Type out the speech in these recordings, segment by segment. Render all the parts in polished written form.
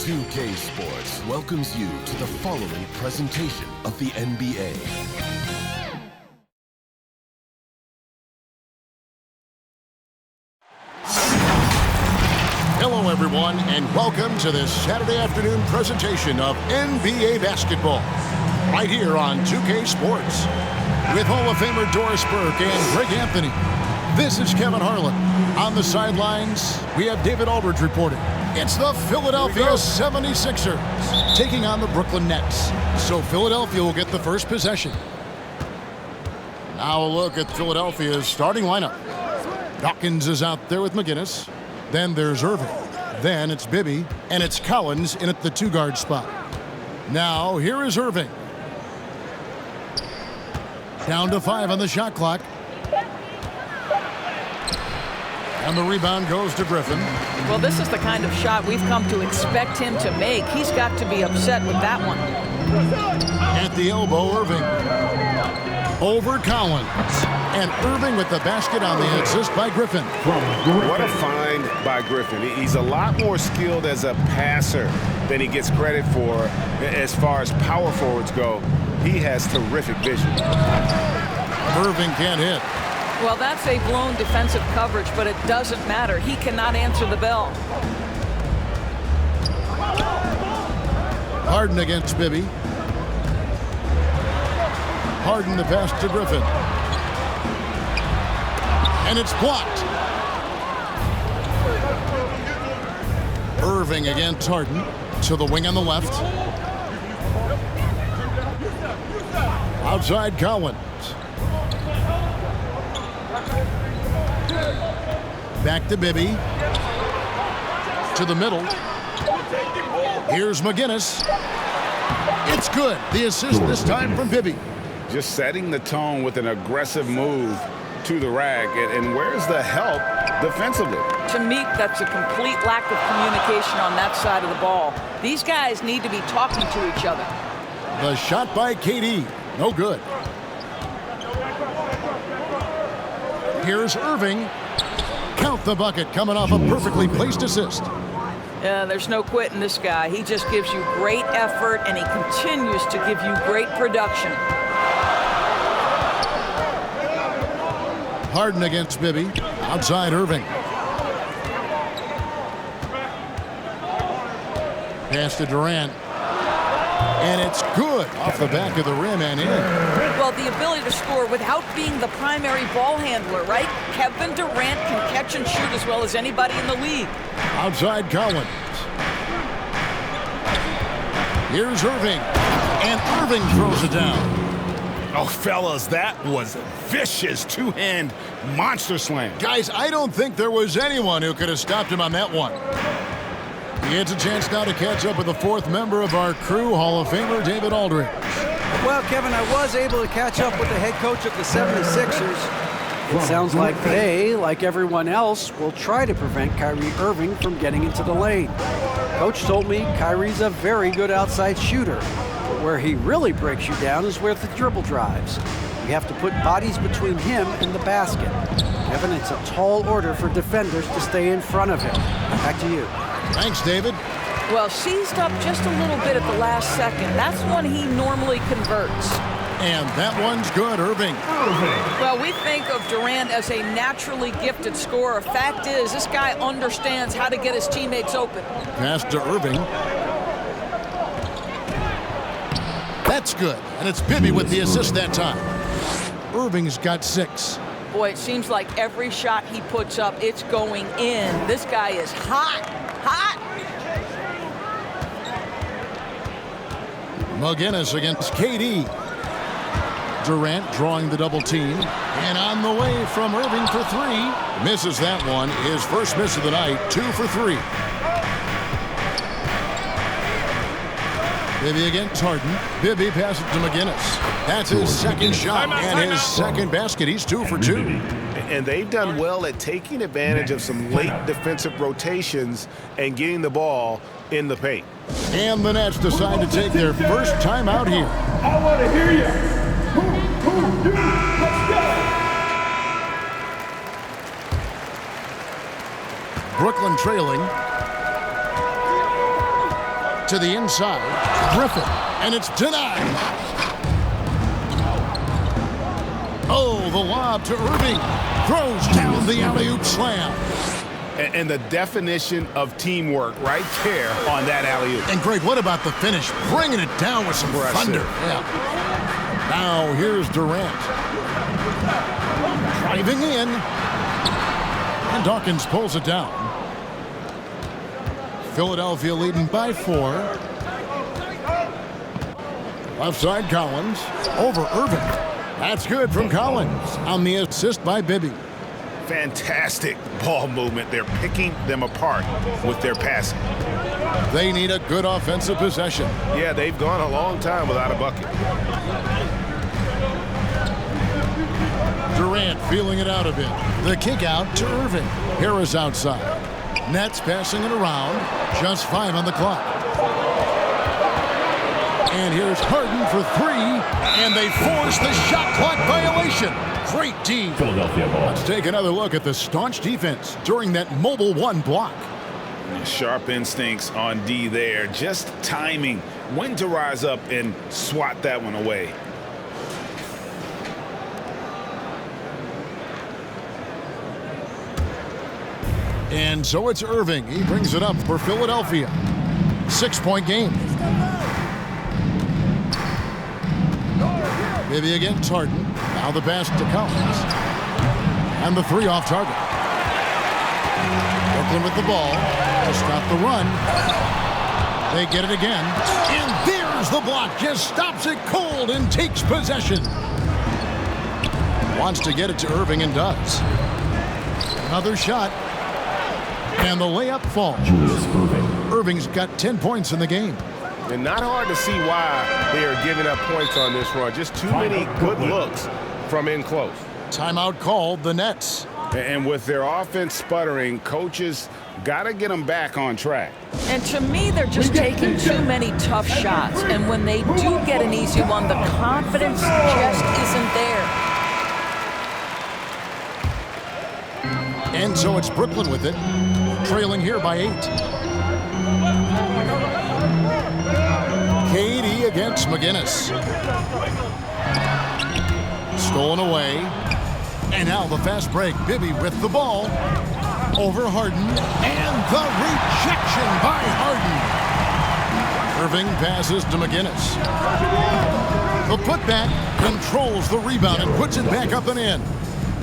2K Sports welcomes you to the following presentation of the NBA. Hello, everyone, and welcome to this Saturday afternoon presentation of NBA basketball, right here on 2K Sports. With Hall of Famer Doris Burke and Greg Anthony, this is Kevin Harlan. On the sidelines, we have David Aldridge reporting. It's the Philadelphia 76ers taking on the Brooklyn Nets. So Philadelphia will get the first possession. Now a look at Philadelphia's starting lineup. Dawkins is out there with McGinnis. Then there's Irving. Then it's Bibby. And it's Collins in at the two-guard spot. Now here is Irving. Down to 5 on the shot clock. And the rebound goes to Griffin. Well, this is the kind of shot we've come to expect him to make. He's got to be upset with that one. At the elbow, Irving. Over Collins. And Irving with the basket on the assist by Griffin. What a find by Griffin. He's a lot more skilled as a passer than he gets credit for as far as power forwards go. He has terrific vision. Irving can't hit. Well, that's a blown defensive coverage, but it doesn't matter. He cannot answer the bell. Harden against Bibby. Harden the pass to Griffin. And it's blocked. Irving against Harden. To the wing on the left. Outside Collins. Back to Bibby. To the middle. Here's McGinnis. It's good. The assist this time from Bibby. Just setting the tone with an aggressive move to the rack. And where's the help defensively? To me, that's a complete lack of communication on that side of the ball. These guys need to be talking to each other. The shot by KD. No good. Here's Irving. Count the bucket coming off a perfectly placed assist. Yeah, there's no quitting this guy. He just gives you great effort, and he continues to give you great production. Harden against Bibby. Outside Irving. Pass to Durant. And it's good off the back of the rim and in. Well, the ability to score without being the primary ball handler, right? Kevin Durant can catch and shoot as well as anybody in the league. Outside Collins. Here's Irving. And Irving throws it down. Oh, fellas, that was a vicious two-hand monster slam. Guys, I don't think there was anyone who could have stopped him on that one. He gets a chance now to catch up with the fourth member of our crew, Hall of Famer David Aldridge. Well, Kevin, I was able to catch up with the head coach of the 76ers. It sounds like they, like everyone else, will try to prevent Kyrie Irving from getting into the lane. Coach told me Kyrie's a very good outside shooter, but where he really breaks you down is with the dribble drives. You have to put bodies between him and the basket. Kevin, it's a tall order for defenders to stay in front of him. Back to you. Thanks, David. Well, seized up just a little bit at the last second. That's when he normally converts. And that one's good, Irving. Well, we think of Durant as a naturally gifted scorer. Fact is, this guy understands how to get his teammates open. Pass to Irving. That's good. And it's Bibby with the assist that time. Irving's got 6. Boy, it seems like every shot he puts up, it's going in. This guy is hot. Hot. McGinnis against KD. Durant drawing the double team. And on the way from Irving for 3. Misses that one. His first miss of the night. 2 for 3. Bibby against Harden. Bibby passes to McGinnis. That's his second shot and his second basket. He's 2 for 2. And they've done well at taking advantage of some late defensive rotations and getting the ball in the paint. And the Nets decide to take their first time out here. I want to hear you. Let's go. Brooklyn trailing. to the inside. Griffin, and it's denied. Oh, the lob to Irving. Throws down the alley-oop slam. And the definition of teamwork right there on that alley-oop. And Greg, what about the finish? Bringing it down with some thunder. Yeah. Now here's Durant. Driving in. And Dawkins pulls it down. Philadelphia leading by 4. Left side Collins. Over Irving. That's good from Collins on the assist by Bibby. Fantastic ball movement. They're picking them apart with their passing. They need a good offensive possession. Yeah, they've gone a long time without a bucket. Durant feeling it out a bit. The kick out to Irving. Harris outside. Nets passing it around. Just 5 on the clock. And here's Harden for 3. And they force the shot clock violation. Great team. Philadelphia ball. Let's take another look at the staunch defense during that mobile 1 block. Sharp instincts on D there. Just timing when to rise up and swat that one away. And so it's Irving. He brings it up for Philadelphia. 6-point game. Maybe against Harden. Now the pass to Collins. And the 3 off target. Brooklyn with the ball to stop the run. They get it again. And there's the block. Just stops it cold and takes possession. Wants to get it to Irving and does. Another shot. And the layup falls. Irving's got 10 points in the game. And not hard to see why they are giving up points on this run. Just too many good looks from in close. Timeout called, the Nets. And with their offense sputtering, coaches got to get them back on track. And to me, they're just taking too many tough shots. And when they do get an easy one, the confidence just isn't there. And so it's Brooklyn with it, trailing here by 8. KD against McGinnis. Stolen away. And now the fast break. Bibby with the ball. Over Harden. And the rejection by Harden. Irving passes to McGinnis. The putback controls the rebound and puts it back up and in.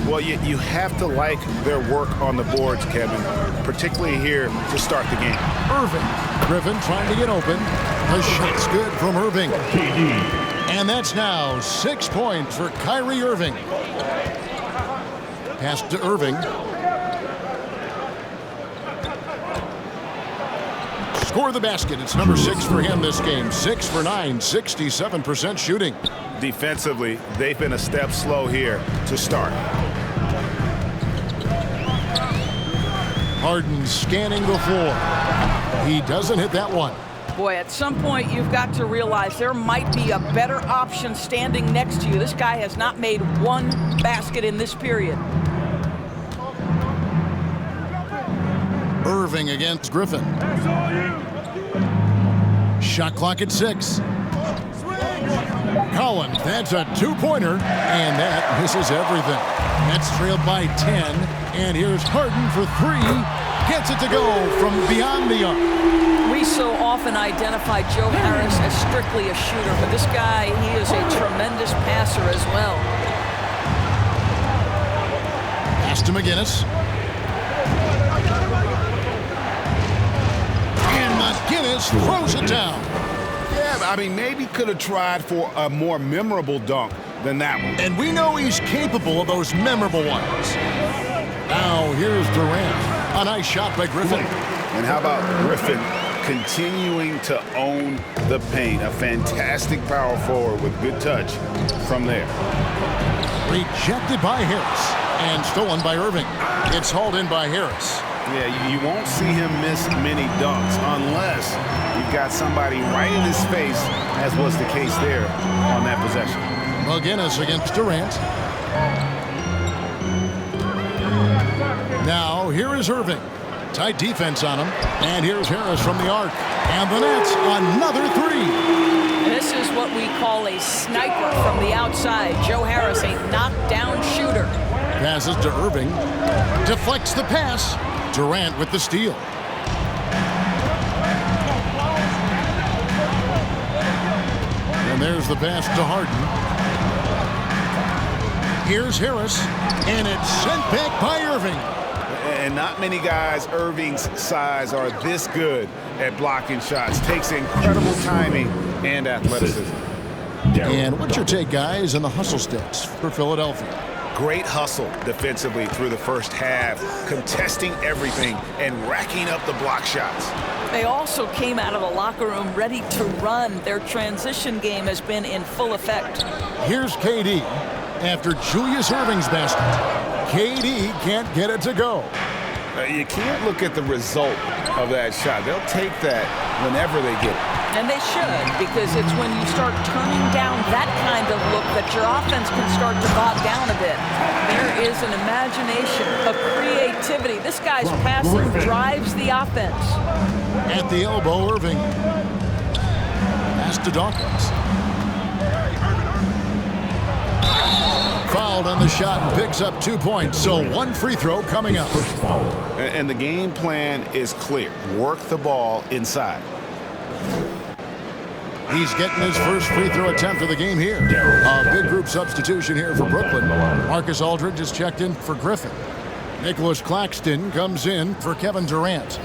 Well, you have to like their work on the boards, Kevin, particularly here to start the game. Irving. Griffin trying to get open. The shot's good from Irving. And that's now 6 points for Kyrie Irving. Pass to Irving. Score the basket. It's number 6 for him this game. 6 for 9, 67% shooting. Defensively, they've been a step slow here to start. Harden scanning the floor. He doesn't hit that one. Boy, at some point, you've got to realize there might be a better option standing next to you. This guy has not made one basket in this period. Irving against Griffin. Shot clock at 6. Collins, that's a 2-pointer, and that misses everything. That's trailed by 10, and here's Harden for 3. Gets it to go from beyond the arc. We so often identify Joe Harris as strictly a shooter, but this guy, he is a tremendous passer as well. Pass to McGinnis. And McGinnis throws it down. Yeah, I mean, maybe could have tried for a more memorable dunk than that one. And we know he's capable of those memorable ones. Now here's Durant. A nice shot by Griffin. And how about Griffin continuing to own the paint? A fantastic power forward with good touch from there. Rejected by Harris and stolen by Irving. It's hauled in by Harris. Yeah, you won't see him miss many dunks unless you've got somebody right in his face, as was the case there on that possession. McGinnis against Durant. Now here is Irving. Tight defense on him. And here's Harris from the arc. And the Nets, another three. This is what we call a sniper from the outside. Joe Harris, a knockdown shooter. Passes to Irving. Deflects the pass. Durant with the steal. And there's the pass to Harden. Here's Harris. And it's sent back by Irving. And not many guys Irving's size are this good at blocking shots. Takes incredible timing and athleticism. And what's your take, guys, on the hustle stats for Philadelphia? Great hustle defensively through the first half, contesting everything and racking up the block shots. They also came out of the locker room ready to run. Their transition game has been in full effect. Here's KD after Julius Irving's basket. KD can't get it to go. You can't look at the result of that shot. They'll take that whenever they get it. And they should, because it's when you start turning down that kind of look that your offense can start to bog down a bit. There is an imagination, a creativity. This guy's passing drives the offense. At the elbow, Irving. Pass to Dawkins. Fouled on the shot and picks up 2 points. So one free throw coming up. And the game plan is clear. Work the ball inside. He's getting his first free throw attempt of the game here. A big group substitution here for Brooklyn. Marcus Aldridge is checked in for Griffin. Nicholas Claxton comes in for Kevin Durant.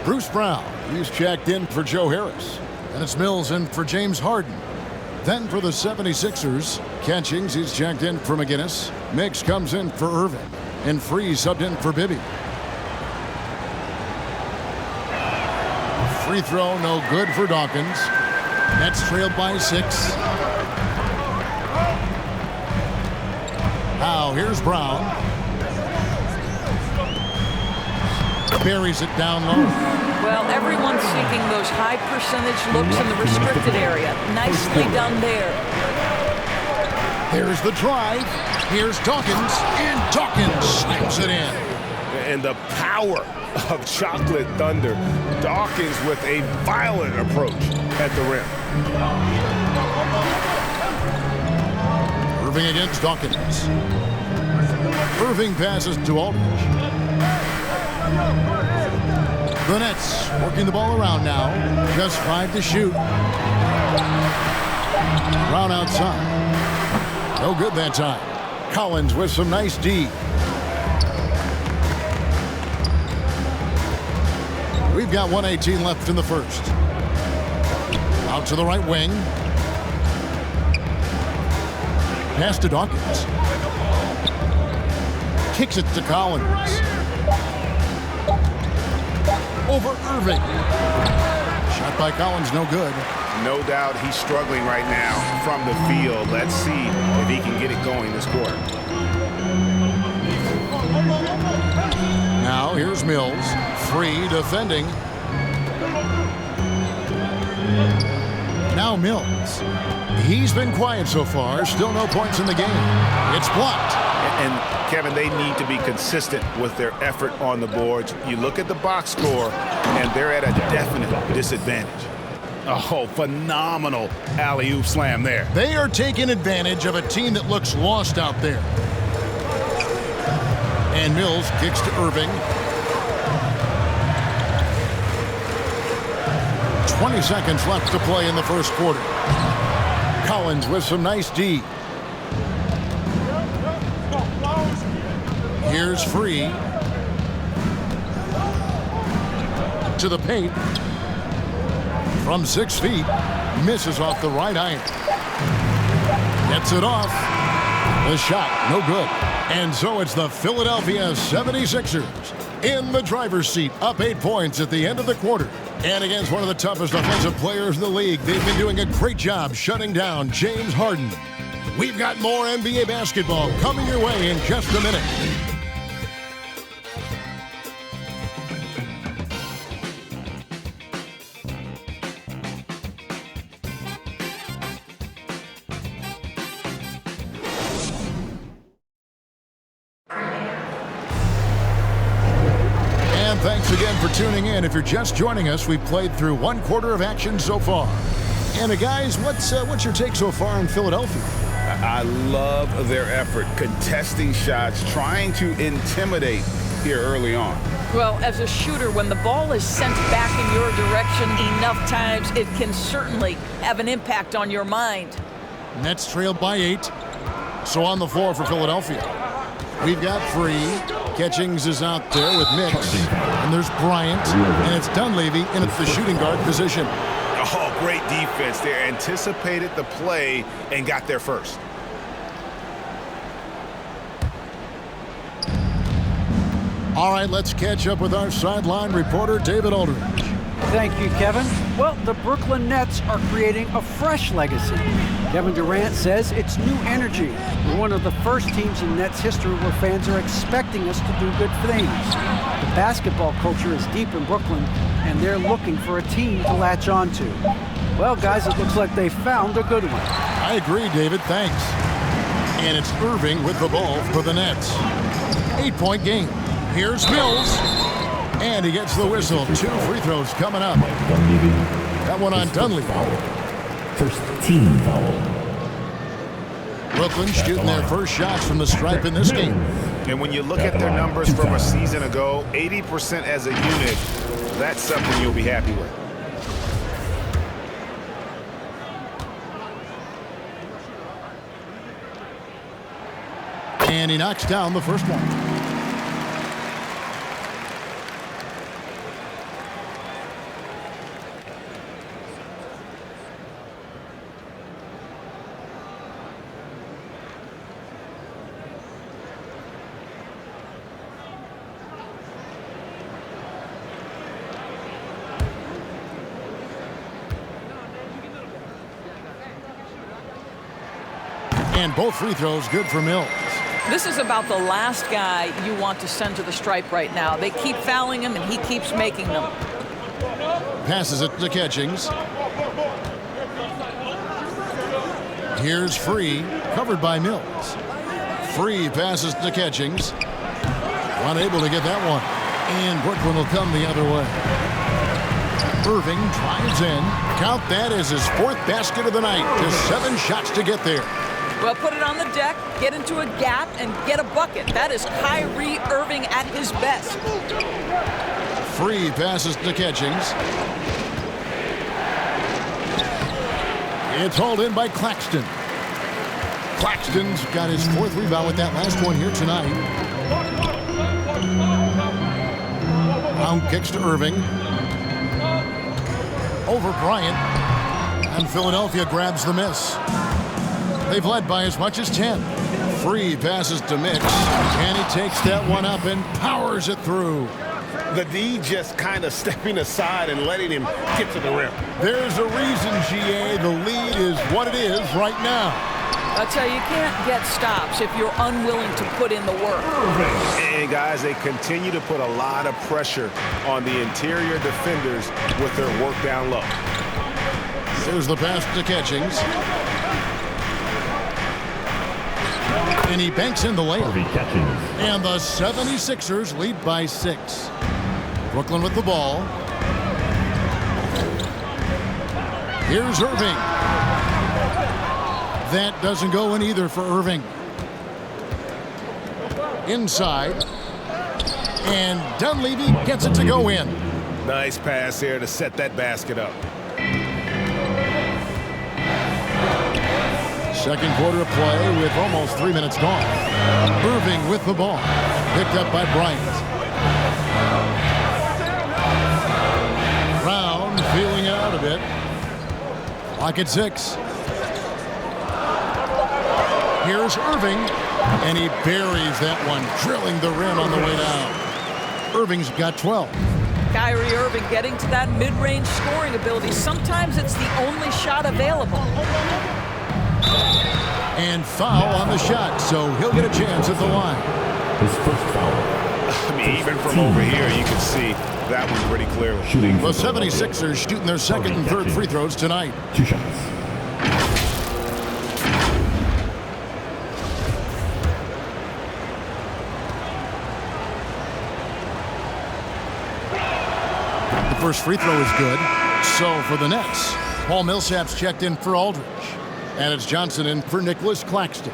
Bruce Brown, he's checked in for Joe Harris. And it's Mills in for James Harden. Then for the 76ers, Catchings, he's checked in for McGinnis. Mix comes in for Irving. And Freeze subbed in for Bibby. Free throw, no good for Dawkins. Nets trailed by 6. Now here's Brown. Buries it down low. Well, everyone's seeking those high percentage looks in the restricted area. Nicely done there. Here's the drive. Here's Dawkins. And Dawkins slams it in. And the power of Chocolate Thunder. Dawkins with a violent approach at the rim. Irving against Dawkins. Irving passes to Aldridge. The Nets working the ball around now. Just 5 to shoot. Brown outside. No good that time. Collins with some nice D. We've got 1:18 left in the first. Out to the right wing. Pass to Dawkins. Kicks it to Collins. Over Irving. Shot by Collins, no good. No doubt he's struggling right now from the field. Let's see if he can get it going this quarter. Now here's Mills. Free defending. Now Mills. He's been quiet so far. Still no points in the game. It's blocked. And Kevin, they need to be consistent with their effort on the boards. You look at the box score, and they're at a definite disadvantage. Oh, phenomenal alley-oop slam there. They are taking advantage of a team that looks lost out there. And Mills kicks to Irving. 20 seconds left to play in the first quarter. Collins with some nice D. Here's Free. To the paint. From 6 feet. Misses off the right iron. Gets it off. The shot, no good. And so it's the Philadelphia 76ers in the driver's seat, up 8 points at the end of the quarter. And against one of the toughest offensive players in the league, they've been doing a great job shutting down James Harden. We've got more NBA basketball coming your way in just a minute. Thanks again for tuning in. If you're just joining us, we've played through one quarter of action so far. And guys, what's your take so far in Philadelphia? I love their effort, contesting shots, trying to intimidate here early on. Well, as a shooter, when the ball is sent back in your direction enough times, it can certainly have an impact on your mind. Nets trailed by 8. So on the floor for Philadelphia, we've got Free. Catchings is out there with Mix. And there's Bryant. And it's Dunleavy in at the shooting guard position. Oh, great defense. They anticipated the play and got there first. All right, let's catch up with our sideline reporter, David Aldridge. Thank you, Kevin. Well, the Brooklyn Nets are creating a fresh legacy. Kevin Durant says it's new energy. We're one of the first teams in Nets history where fans are expecting us to do good things. The basketball culture is deep in Brooklyn, and they're looking for a team to latch on to. Well, guys, it looks like they found a good one. I agree, David. Thanks. And it's Irving with the ball for the Nets. 8-point game. Here's Mills. And he gets the whistle. 2 free throws coming up. That one on Dunleavy. First team foul. Brooklyn shooting their first shots from the stripe in this game. And when you look at their numbers from a season ago, 80% as a unit, that's something you'll be happy with. And he knocks down the first one. And both free throws good for Mills. This is about the last guy you want to send to the stripe right now. They keep fouling him, and he keeps making them. Passes it to Catchings. Here's Free, covered by Mills. Free passes to Catchings. Unable to get that one. And Brooklyn will come the other way. Irving drives in. Count that as his 4th basket of the night. Just 7 shots to get there. Well, put it on the deck, get into a gap, and get a bucket. That is Kyrie Irving at his best. Free passes to Catchings. It's hauled in by Claxton. Claxton's got his 4th rebound with that last one here tonight. Round kicks to Irving. Over Bryant. And Philadelphia grabs the miss. They've led by as much as 10. Free passes to Mix. And he takes that one up and powers it through. The D just kind of stepping aside and letting him get to the rim. There's a reason, GA. The lead is what it is right now. I'll tell you, you can't get stops if you're unwilling to put in the work. And guys, they continue to put a lot of pressure on the interior defenders with their work down low. There's the pass to Catchings. And he banks in the layup. And the 76ers lead by 6. Brooklyn with the ball. Here's Irving. That doesn't go in either for Irving. Inside. And Dunleavy gets it to go in. Nice pass here to set that basket up. Second quarter of play with almost 3 minutes gone. Irving with the ball. Picked up by Bryant. Brown feeling it out a bit. Clock at 6. Here's Irving. And he buries that one, drilling the rim on the way down. Irving's got 12. Kyrie Irving getting to that mid-range scoring ability. Sometimes it's the only shot available. And foul on the shot, so he'll get a chance at the line. His first foul. I mean, even from over here, you can see that one pretty clearly. Shooting The 76ers shooting their second and third free throws tonight. 2 shots. The first free throw is good. So for the Nets, Paul Millsap's checked in for Aldridge. And it's Johnson in for Nicholas Claxton.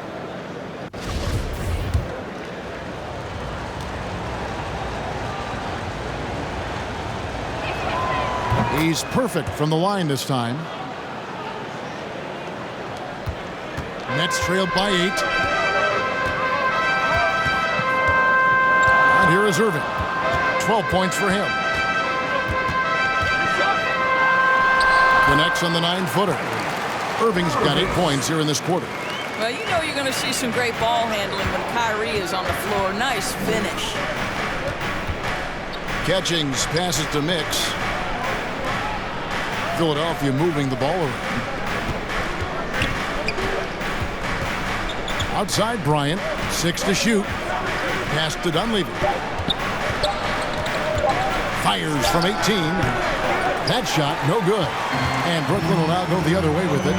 He's perfect from the line this time. Nets trailed by 8. And here is Irving. 12 points for him. The next on the 9-footer. Irving's got 8 points here in this quarter. Well, you know you're going to see some great ball handling when Kyrie is on the floor. Nice finish. Catchings passes to Mix. Philadelphia moving the ball around. Outside Bryant, 6 to shoot. Pass to Dunleavy. Fires from 18. That shot, no good. And Brooklyn will now go the other way with it.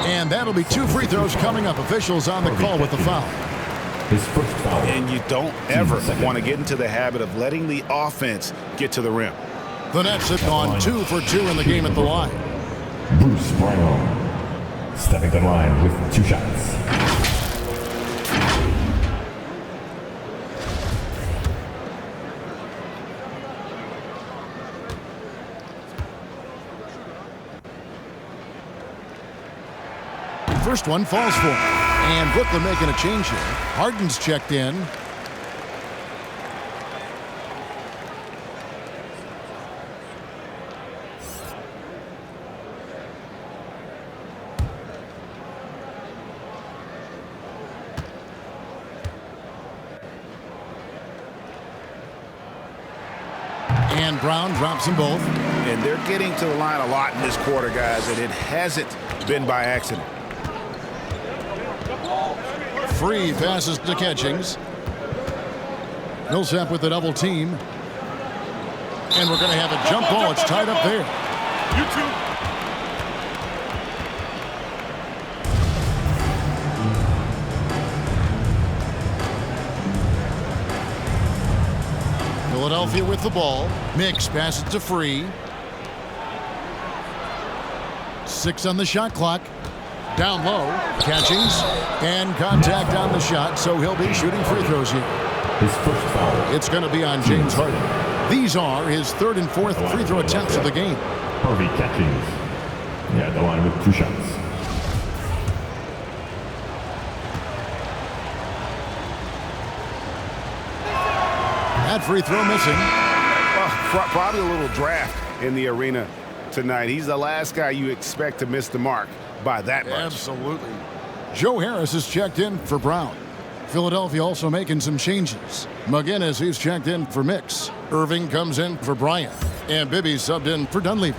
And that'll be 2 free throws coming up. Officials on the call with the foul. His first foul. And you don't ever want to get into the habit of letting the offense get to the rim. The Nets have gone 2 for 2 in the game at the line. Bruce Brown stepping the line with 2 shots. First one falls for him. And Brooklyn making a change here. Harden's checked in. And Brown drops them both. And they're getting to the line a lot in this quarter, guys, and it hasn't been by accident. Free passes to Catchings. Millsap with the double team. And we're going to have a jump ball. It's tied up there. Philadelphia with the ball. Mix passes to Free. 6 on the shot clock. Down low, Catchings, and contact on the shot, so he'll be shooting free throws here. His first foul. It's going to be on James Harden. These are his 3rd and 4th free throw attempts of the game. Harvey Catchings. Yeah, the line with 2 shots. That free throw missing. Probably a little draft in the arena tonight. He's the last guy you expect to miss the mark by that much. Absolutely. Joe Harris is checked in for Brown. Philadelphia also making some changes. McGinnis, he's checked in for Mix. Irving comes in for Bryant. And Bibby subbed in for Dunleavy.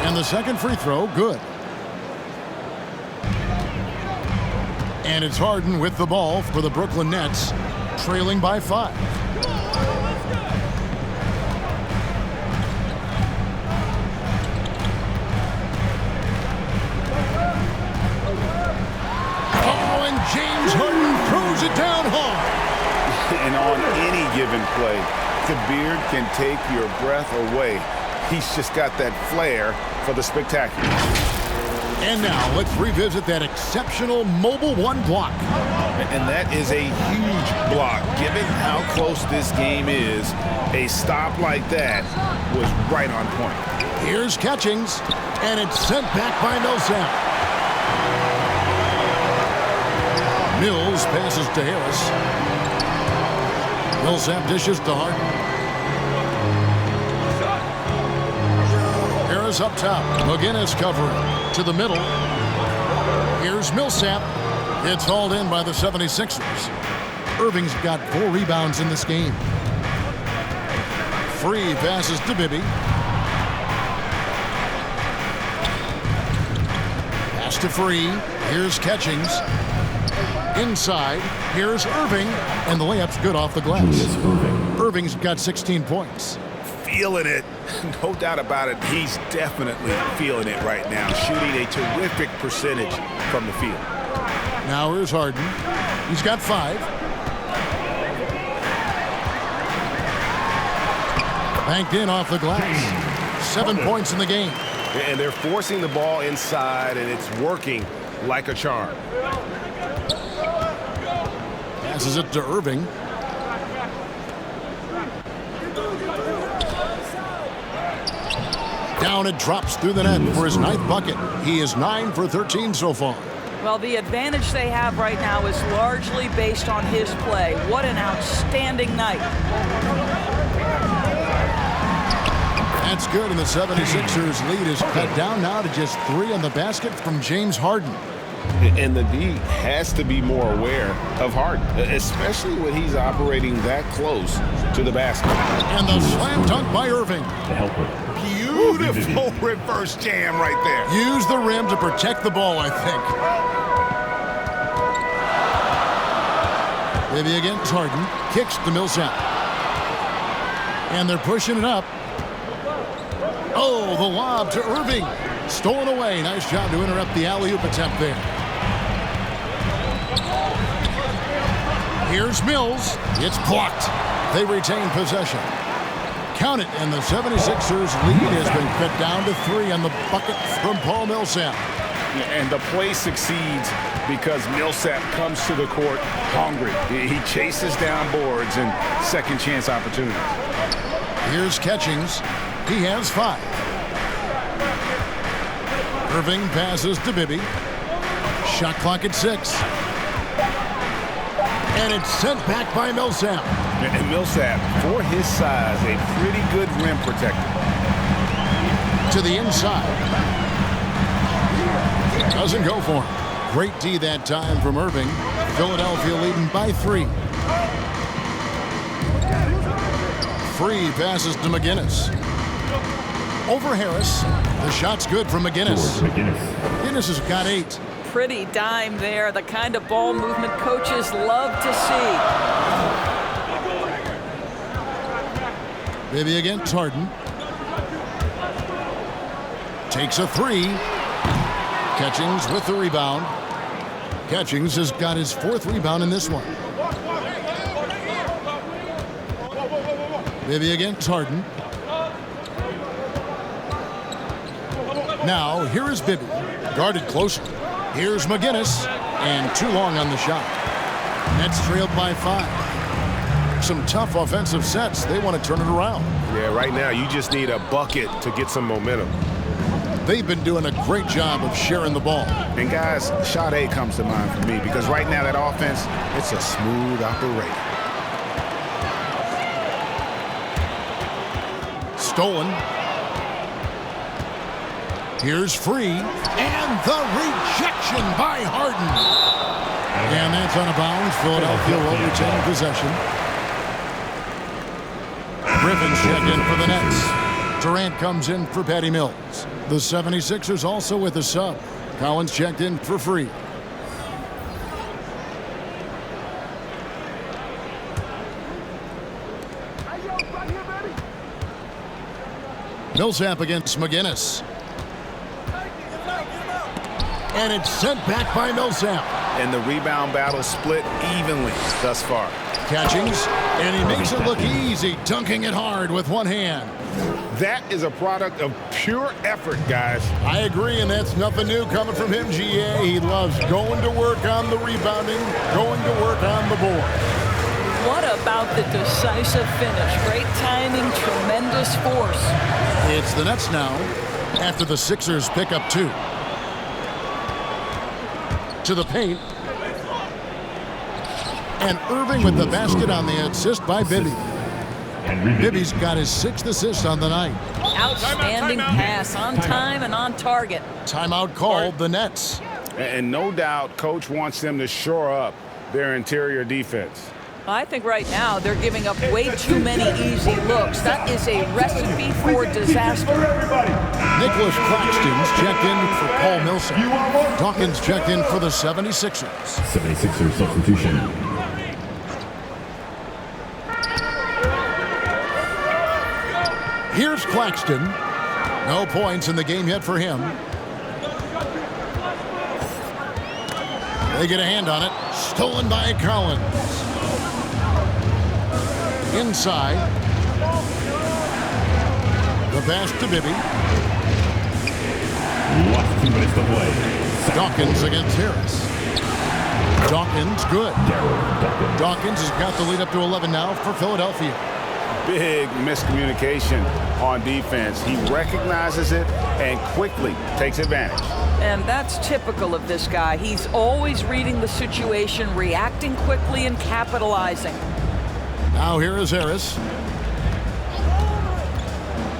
And the second free throw, good. And it's Harden with the ball for the Brooklyn Nets, trailing by 5. James Harden throws it down hard. And on any given play, Kabir can take your breath away. He's just got that flair for the spectacular. And now let's revisit that exceptional mobile 1 block. And that is a huge block. Given how close this game is, a stop like that was right on point. Here's Catchings, and it's sent back by Millsap. Mills passes to Harris. Millsap dishes to Harden. Harris up top. McGinnis covering. To the middle. Here's Millsap. It's hauled in by the 76ers. Irving's got 4 rebounds in this game. Free passes to Bibby. Pass to Free. Here's Catchings. Inside, here's Irving, and the layup's good off the glass. Julius Irving. Irving's got 16 points. Feeling it. No doubt about it, he's definitely feeling it right now, shooting a terrific percentage from the field. Now here's Harden. He's got 5. Banked in off the glass. 7 points in the game. And they're forcing the ball inside, and it's working like a charm. Passes it to Irving. Down it drops through the net for his 9th bucket. He is 9 for 13 so far. Well, the advantage they have right now is largely based on his play. What an outstanding night. That's good, and the 76ers lead is cut down now to just 3 on the basket from James Harden. And the D has to be more aware of Harden, especially when he's operating that close to the basket. And the slam dunk by Irving. The helper. Beautiful reverse jam right there. Use the rim to protect the ball, I think. Maybe against Harden. Kicks to Millsap. And they're pushing it up. Oh, the lob to Irving. Stolen away. Nice job to interrupt the alley-oop attempt there. Here's Mills. It's blocked. They retain possession. Count it, and the 76ers lead has been cut down to 3 on the bucket from Paul Millsap. And the play succeeds because Millsap comes to the court hungry. He chases down boards and second chance opportunities. Here's Catchings. He has 5. Irving passes to Bibby. Shot clock at 6. And it's sent back by Millsap. And Millsap, for his size, a pretty good rim protector. To the inside. Doesn't go for him. Great D that time from Irving. Philadelphia leading by 3. Free passes to McGinnis. Over Harris. The shot's good from McGinnis. McGinnis has got 8. Pretty dime there. The kind of ball movement coaches love to see. Maybe against Harden. Takes a 3. Catchings with the rebound. Catchings has got his 4th rebound in this one. Maybe against Harden. Now, here is Bibby. Guarded closer. Here's McGinnis. And too long on the shot. Nets trailed by 5. Some tough offensive sets. They want to turn it around. Yeah, right now you just need a bucket to get some momentum. They've been doing a great job of sharing the ball. And guys, shot A comes to mind for me because right now that offense, it's a smooth operation. Stolen. Here's Free. And the rejection by Harden. And that's out of bounds. Philadelphia will retain possession. Griffin's checked in for the Nets. Durant comes in for Patty Mills. The 76ers also with a sub. Collins checked in for Free. Millsap against McGinnis. And it's sent back by Millsap. And the rebound battle split evenly thus far. Catchings, and he makes it look easy, dunking it hard with one hand. That is a product of pure effort, guys. I agree, and that's nothing new coming from him, GA. He loves going to work on the rebounding, going to work on the board. What about the decisive finish? Great timing, tremendous force. It's the Nets now after the Sixers pick up 2. To the paint. And Irving with the basket on the assist by Bibby. Bibby's got his 6th assist on the night. Outstanding pass, on time and on target. Timeout called the Nets. And no doubt, Coach wants them to shore up their interior defense. I think right now they're giving up way too many easy looks. That is a recipe for disaster. Nicholas Claxton's checked in for Paul Millsap. Dawkins checked in for the 76ers. 76ers substitution. Here's Claxton. No points in the game yet for him. They get a hand on it. Stolen by Collins. Inside. The pass to Bibby. Last 2 minutes to play. Dawkins against Harris. Dawkins, good. Dawkins has got the lead up to 11 now for Philadelphia. Big miscommunication on defense. He recognizes it and quickly takes advantage. And that's typical of this guy. He's always reading the situation, reacting quickly, and capitalizing. Now here is Harris.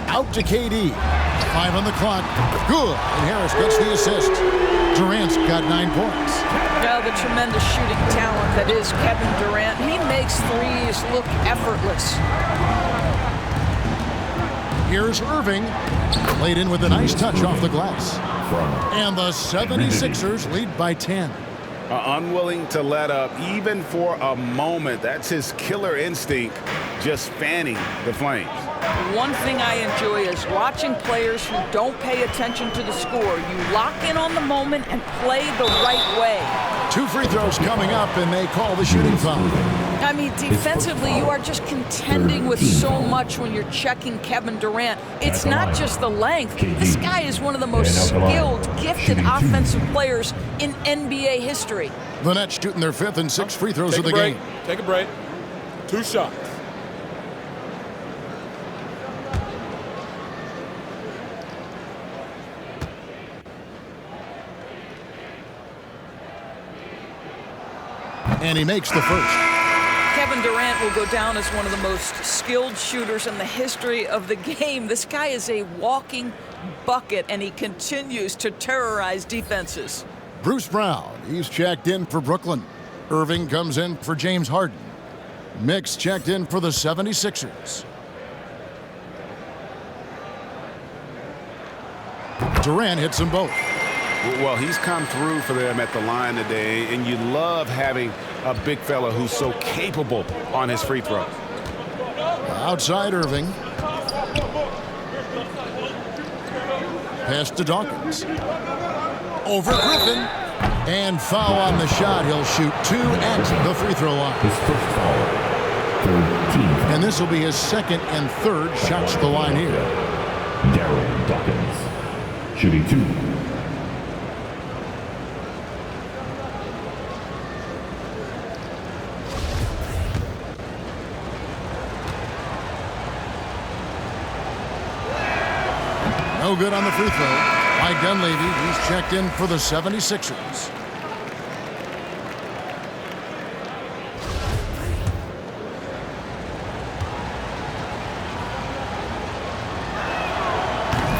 Out to KD. 5 on the clock. Good. And Harris gets the assist. Durant's got 9 points. Now the tremendous shooting talent that is Kevin Durant. He makes threes look effortless. Here's Irving. Laid in with a nice touch off the glass. And the 76ers lead by 10. Unwilling to let up even for a moment. That's his killer instinct, just fanning the flames. One thing I enjoy is watching players who don't pay attention to the score. You lock in on the moment and play the right way. 2 free throws coming up, and they call the shooting foul. I mean, defensively, you are just contending with so much when you're checking Kevin Durant. It's not just the length. This guy is one of the most skilled, gifted offensive players in NBA history. The Nets shooting their 5th and 6th free throws of the game. Take a break. 2 shots. And he makes the first. Kevin Durant will go down as one of the most skilled shooters in the history of the game. This guy is a walking bucket, and he continues to terrorize defenses. Bruce Brown, he's checked in for Brooklyn. Irving comes in for James Harden. Mix checked in for the 76ers. Durant hits them both. Well, he's come through for them at the line today, and you love having a big fella who's so capable on his free throw. Outside Irving. Pass to Dawkins. Over Griffin. And foul on the shot. He'll shoot 2 at the free throw line. His first foul. 13. And this will be his 2nd and 3rd shots to the line here. Darryl Dawkins. Shooting 2. No good on the free throw. Mike Dunleavy, he's checked in for the 76ers.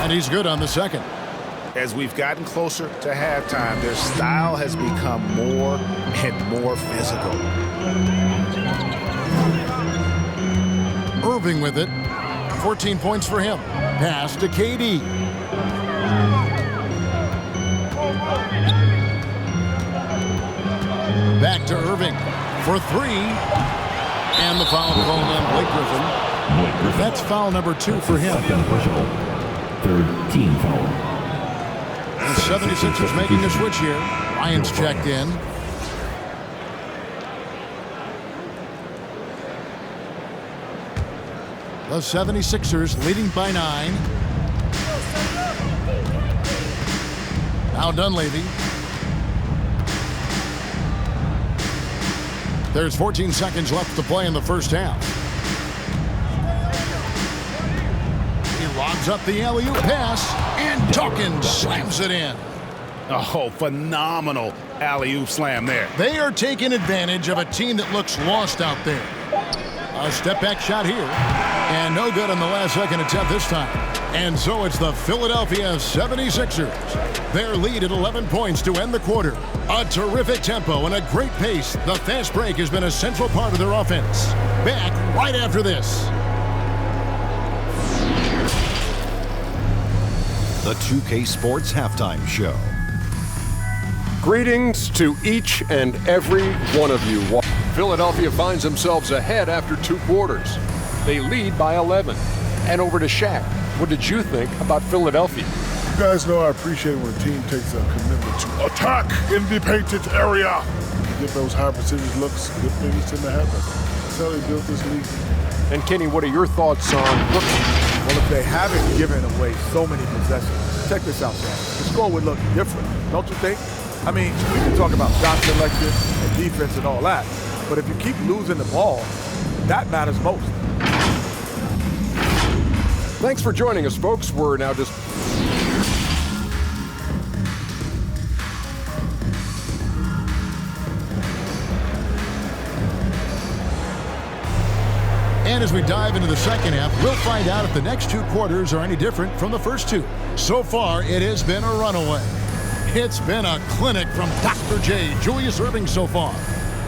And he's good on the 2nd. As we've gotten closer to halftime, their style has become more and more physical. Irving with it. 14 points for him. Pass to KD. Back to Irving for 3. And the foul called on Blake Griffin. That's foul number 2 for him. Second personal. 3rd team foul. The 76ers making a switch here. Ryan's checked in. The 76ers leading by 9. Now Dunleavy. There's 14 seconds left to play in the first half. He lobs up the alley-oop pass, and Dawkins slams it in. Oh, phenomenal alley-oop slam there. They are taking advantage of a team that looks lost out there. A step-back shot here, and no good on the last-second attempt this time. And so it's the Philadelphia 76ers. Their lead at 11 points to end the quarter. A terrific tempo and a great pace. The fast break has been a central part of their offense. Back right after this. The 2K Sports Halftime Show. Greetings to each and every one of you. Philadelphia finds themselves ahead after 2 quarters. They lead by 11. and over to Shaq. What did you think about Philadelphia? You guys know I appreciate when a team takes a commitment to attack in the painted area. You get those high percentage looks, good things tend to happen. That's how they built this league. And Kenny, what are your thoughts on Brooklyn? Well, if they haven't given away so many possessions, check this out, Sam. The score would look different, don't you think? I mean, we can talk about shot selection and defense and all that, but if you keep losing the ball, that matters most. Thanks for joining us, folks. We're now just... And as we dive into the second half, we'll find out if the next two quarters are any different from the first two. So far, it has been a runaway. It's been a clinic from Dr. J, Julius Erving so far.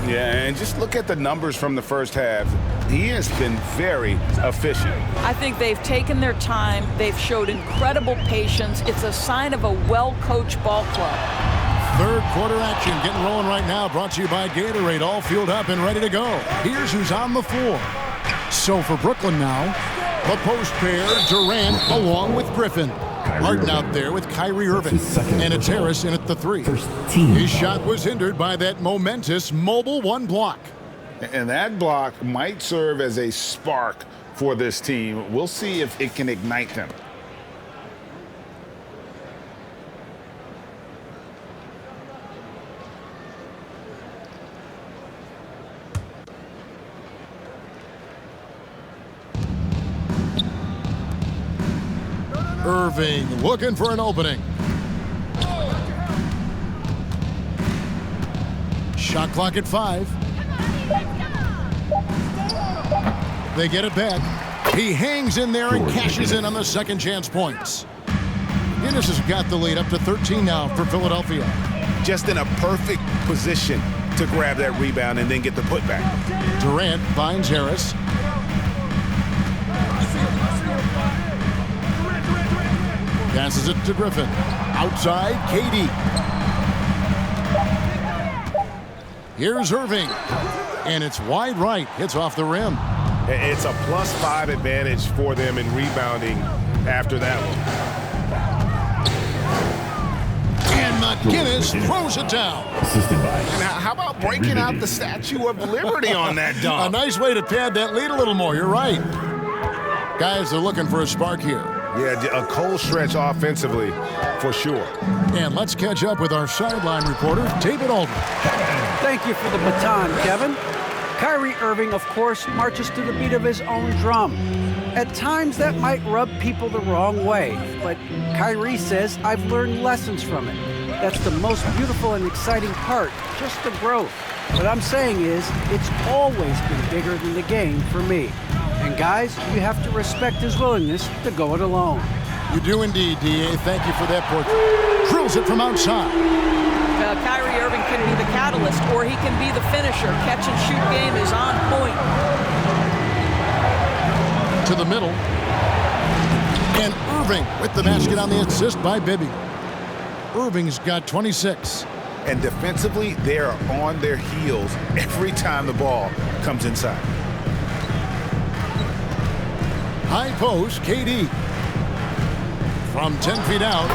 Yeah, and just look at the numbers from the first half. He has been very efficient. I think they've taken their time. They've showed incredible patience. It's a sign of a well-coached ball club. Third quarter action getting rolling right now, brought to you by Gatorade, all fueled up and ready to go. Here's who's on the floor. So for Brooklyn now, the post pair, Durant along with Griffin. Harden out there with Kyrie Irving. And it's Harris in at the three. His shot was hindered by that momentous mobile one block. And that block might serve as a spark for this team. We'll see if it can ignite them. Irving looking for an opening. Shot clock at 5. They get it back. He hangs in there and cashes in on the second chance points. Guinness has got the lead up to 13 now for Philadelphia. Just in a perfect position to grab that rebound and then get the putback. Durant finds Harris. Passes it to Griffin. Outside, KD. Here's Irving. And it's wide right. Hits off the rim. It's a +5 advantage for them in rebounding after that one. And McGinnis throws it down. Assisted by. And how about breaking out the Statue of Liberty on that A dunk? nice way to pad that lead a little more. You're right. Guys are looking for a spark here. Yeah, a cold stretch offensively, for sure. And let's catch up with our sideline reporter, David Aldridge. Thank you for the baton, Kevin. Kyrie Irving, of course, marches to the beat of his own drum. At times, that might rub people the wrong way, but Kyrie says, I've learned lessons from it. That's the most beautiful and exciting part, just the growth. What I'm saying is, it's always been bigger than the game for me. And guys, you have to respect his willingness to go it alone. You do indeed, D.A. Thank you for that portrait. Drills it from outside. Kyrie Irving can be the catalyst, or he can be the finisher. Catch and shoot game is on point. To the middle. And Irving with the basket on the assist by Bibby. Irving's got 26. And defensively, they are on their heels every time the ball comes inside. High post, KD. From 10 feet out,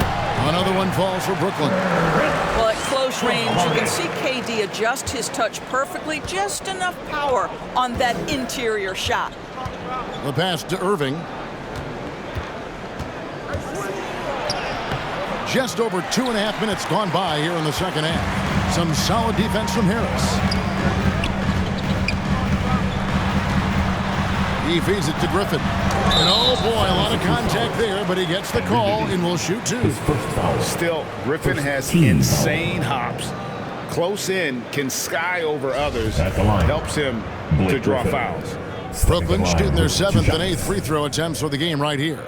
another one falls for Brooklyn. Well, at close range, you can see KD adjust his touch perfectly, just enough power on that interior shot. The pass to Irving. Just over 2.5 minutes gone by here in the second half. Some solid defense from Harris. He feeds it to Griffin. And oh boy, a lot of contact there, but he gets the call and will shoot two. Still, Griffin has insane hops. Close in, can sky over others, helps him to draw fouls. Brooklyn shooting their 7th and 8th free throw attempts for the game right here.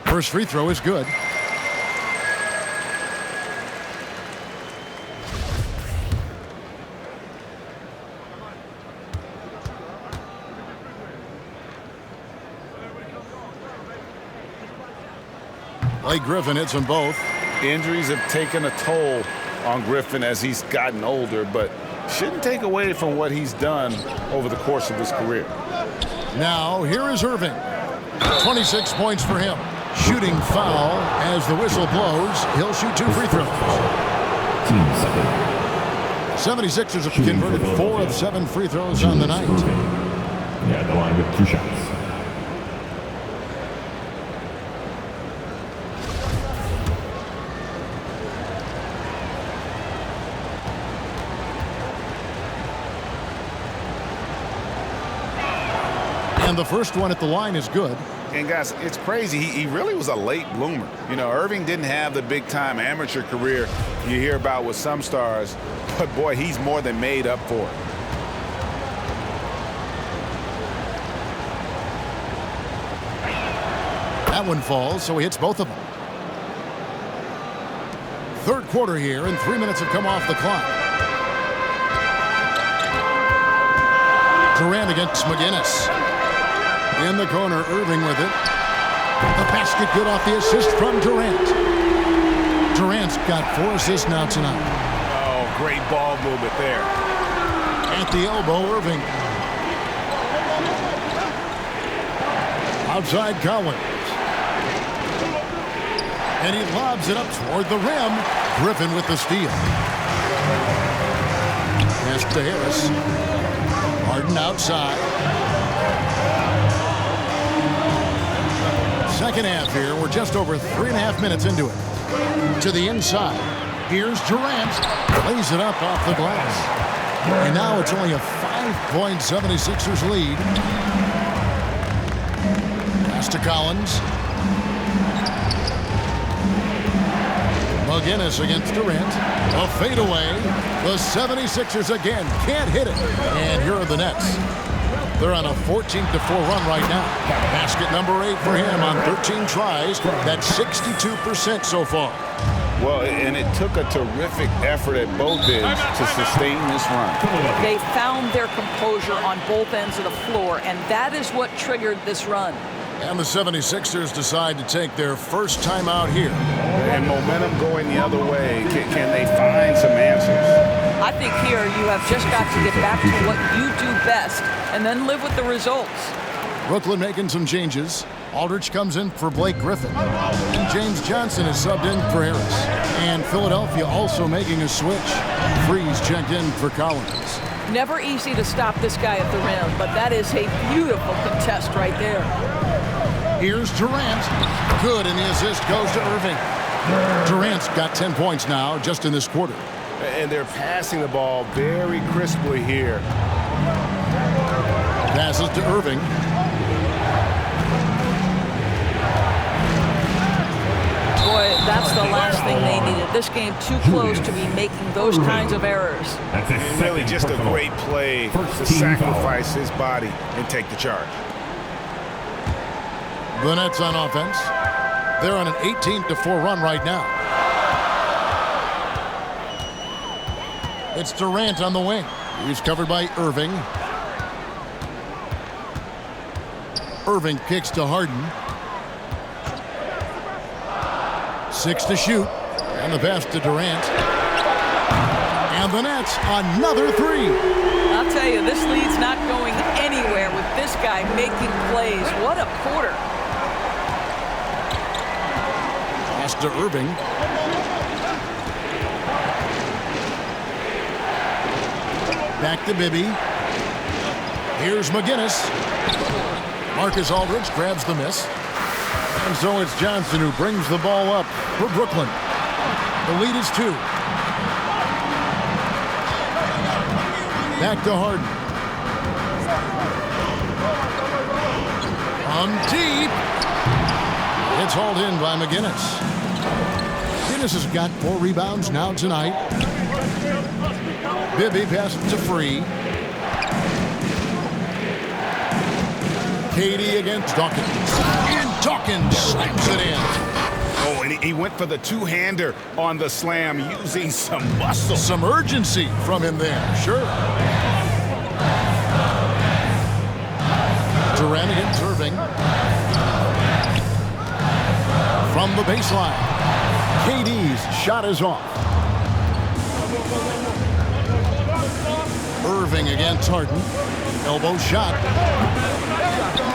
First free throw is good. Blake Griffin hits them both. Injuries have taken a toll on Griffin as he's gotten older, but shouldn't take away from what he's done over the course of his career. Now, here is Irving. 26 points for him. Shooting foul as the whistle blows. He'll shoot 2 free throws. 76ers have converted 4 of 7 free throws on the night. Yeah, the line with 2 shots. And the first one at the line is good. And guys, it's crazy. He really was a late bloomer. You know, Irving didn't have the big-time amateur career you hear about with some stars, but boy, he's more than made up for it. That one falls, so he hits both of them. Third quarter here, and 3 minutes have come off the clock. Durant against McGinnis. In the corner, Irving with it. The basket good off the assist from Durant. Durant's got 4 assists now tonight. Oh, great ball movement there. At the elbow, Irving. Outside Collins. And he lobs it up toward the rim. Griffin with the steal. Pass to Harris. Harden outside. Second half here. We're just over 3.5 minutes into it. To the inside. Here's Durant. Lays it up off the glass. And now it's only a 5-point 76ers lead. Pass to Collins. McGinnis against Durant. A fadeaway. The 76ers again can't hit it. And here are the Nets. They're on a 14-4 run right now. Basket number 8 for him on 13 tries. That's 62% so far. Well, and it took a terrific effort at both ends to sustain this run. They found their composure on both ends of the floor, and that is what triggered this run. And the 76ers decide to take their first time out here. And momentum going the other way. Can they find some answers? I think here you have just got to get back to what you do best and then live with the results. Brooklyn making some changes. Aldridge comes in for Blake Griffin. And James Johnson is subbed in for Harris. And Philadelphia also making a switch. Freeze checked in for Collins. Never easy to stop this guy at the rim, but that is a beautiful contest right there. Here's Durant. Good, and the assist goes to Irving. Durant's got 10 points now just in this quarter. And they're passing the ball very crisply here. Passes to Irving. Boy, that's the last thing they needed. This game too close to be making those kinds of errors. And really just a great play to sacrifice his body and take the charge. The Nets on offense. They're on an 18-4 run right now. It's Durant on the wing. He's covered by Irving. Irving kicks to Harden. 6 to shoot. And the pass to Durant. And the Nets, another 3. I'll tell you, this lead's not going anywhere with this guy making plays. What a quarter. Pass to Irving. Back to Bibby. Here's McGinnis. Marcus Aldridge grabs the miss. And so it's Johnson who brings the ball up for Brooklyn. The lead is 2. Back to Harden. On deep. It's hauled in by McGinnis. McGinnis has got 4 rebounds now tonight. Bibby passes to Free. Katie against Dawkins. And Dawkins slams it in. Oh, and he went for the two-hander on the slam using some muscle. Some urgency from him there, sure. Durant against Irving. From the baseline. KD's shot is off. Irving against Harden. Elbow shot.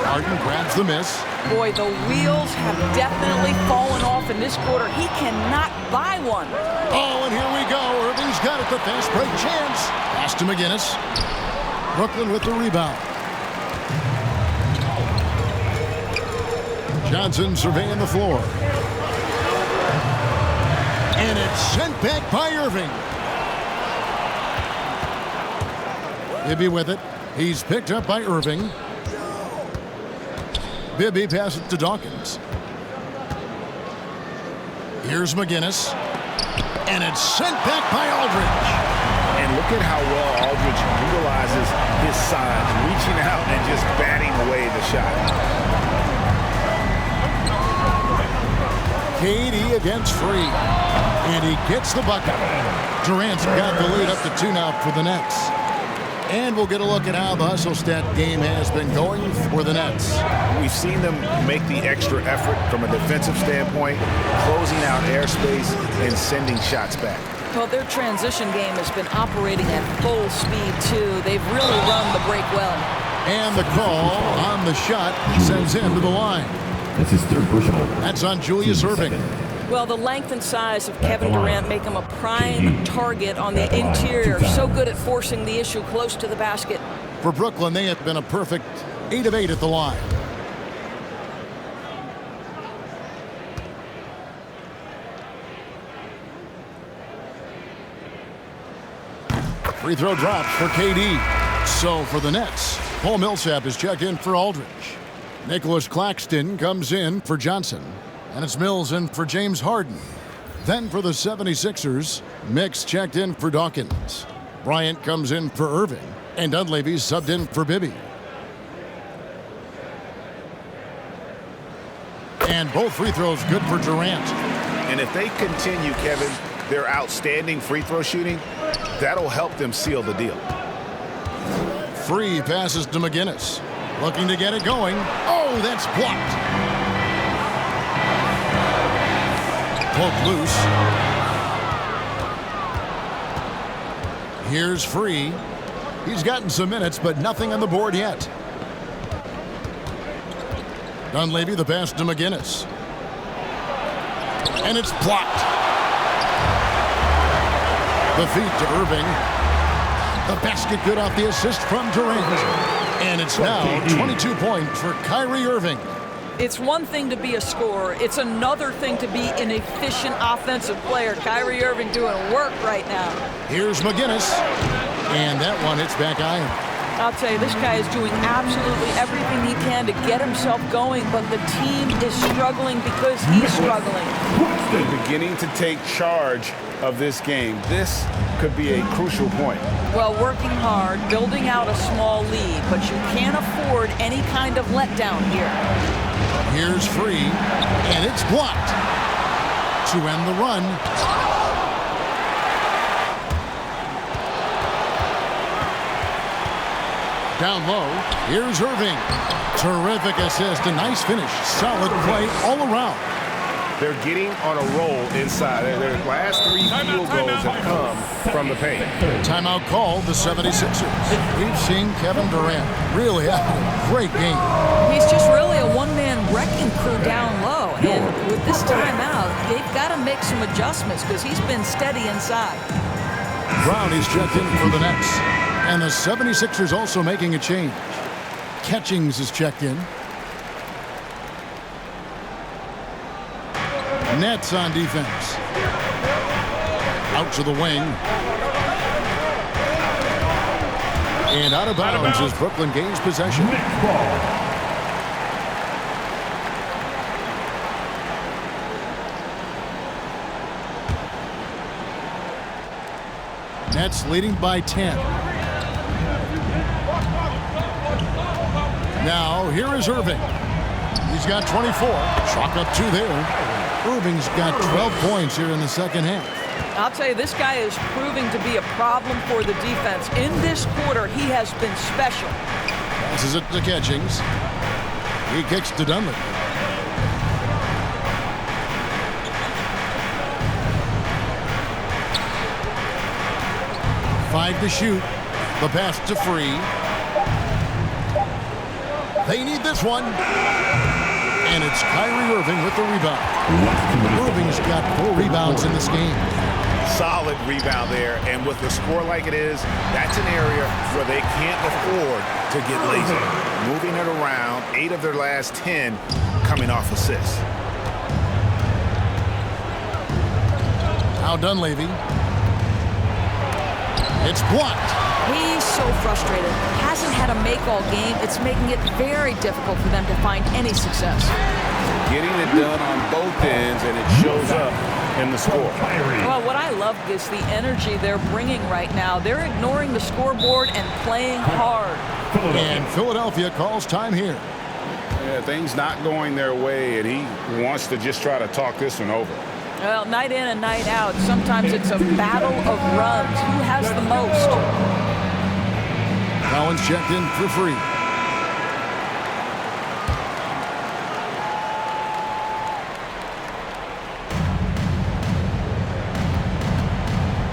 Harden grabs the miss. Boy, the wheels have definitely fallen off in this quarter. He cannot buy one. Oh, and here we go. Irving's got it. The fast break chance. Pass to McGinnis. Brooklyn with the rebound. Johnson surveying the floor. And it's sent back by Irving. Bibby with it. He's picked up by Irving. Bibby passes to Dawkins. Here's McGinnis. And it's sent back by Aldridge. And look at how well Aldridge utilizes his size, reaching out and just batting away the shot. KD against Free. And he gets the bucket. Durant's got the lead up to 2 now for the Nets. And we'll get a look at how the hustle stat game has been going for the Nets. We've seen them make the extra effort from a defensive standpoint, closing out airspace and sending shots back. Well, their transition game has been operating at full speed, too. They've really run the break well. And the call on the shot sends him to the line. That's his third personal. That's on Julius Irving. Well, the length and size of Kevin Durant make him a prime target on the interior. So good at forcing the issue close to the basket. For Brooklyn, they have been a perfect 8 of 8 at the line. Free throw drops for KD. So for the Nets, Paul Millsap is checked in for Aldridge. Nicholas Claxton comes in for Johnson. And it's Mills in for James Harden. Then for the 76ers, Mix checked in for Dawkins. Bryant comes in for Irving. And Dunleavy's subbed in for Bibby. And both free throws good for Durant. And if they continue, Kevin, their outstanding free throw shooting, that'll help them seal the deal. Free passes to McGinnis. Looking to get it going. Oh, that's blocked. Poked loose. Here's Free. He's gotten some minutes, but nothing on the board yet. Dunleavy, the pass to McGinnis. And it's blocked. The feed to Irving. The basket good off the assist from Durant. And it's now 22 points for Kyrie Irving. It's one thing to be a scorer. It's another thing to be an efficient offensive player. Kyrie Irving doing work right now. Here's McGinnis. And that one hits back iron. I'll tell you, this guy is doing absolutely everything he can to get himself going, but the team is struggling because he's struggling. They're beginning to take charge of this game. This could be a crucial point. Well, working hard, building out a small lead, but you can't afford any kind of letdown here. Here's Free, and it's blocked to end the run. Down low, here's Irving. Terrific assist, a nice finish. Solid play all around. They're getting on a roll inside. Their last 3 field goals have come from the paint. Timeout called the 76ers. We've seen Kevin Durant really have a great game. He's just really a one-man wrecking crew down low. And with this timeout, they've got to make some adjustments because he's been steady inside. Brown is checked in for the Nets. And the 76ers also making a change. Catchings is checked in. Nets on defense. Out to the wing. And out of bounds as Brooklyn gains possession. Nets leading by 10. Now, here is Irving. He's got 24. Chalk up 2 there. Irving's got 12 points here in the second half. I'll tell you, this guy is proving to be a problem for the defense. In this quarter, he has been special. Passes it to Catchings. He kicks to Dunleavy. Five to shoot. The pass to Free. They need this one. And it's Kyrie Irving with the rebound. Irving's got 4 rebounds in this game. Solid rebound there, and with the score like it is, that's an area where they can't afford to get lazy. Moving it around, 8 of their last 10 coming off assists. Now Dunleavy. It's blocked. He's so frustrated. Hasn't had a make all game. It's making it very difficult for them to find any success. Getting it done on both ends, and it shows up in the score. Well, what I love is the energy they're bringing right now. They're ignoring the scoreboard and playing hard. And Philadelphia calls time here. Yeah, things not going their way, and he wants to just try to talk this one over. Well, night in and night out, sometimes it's a battle of runs. Who has the most? Collins checked in for free.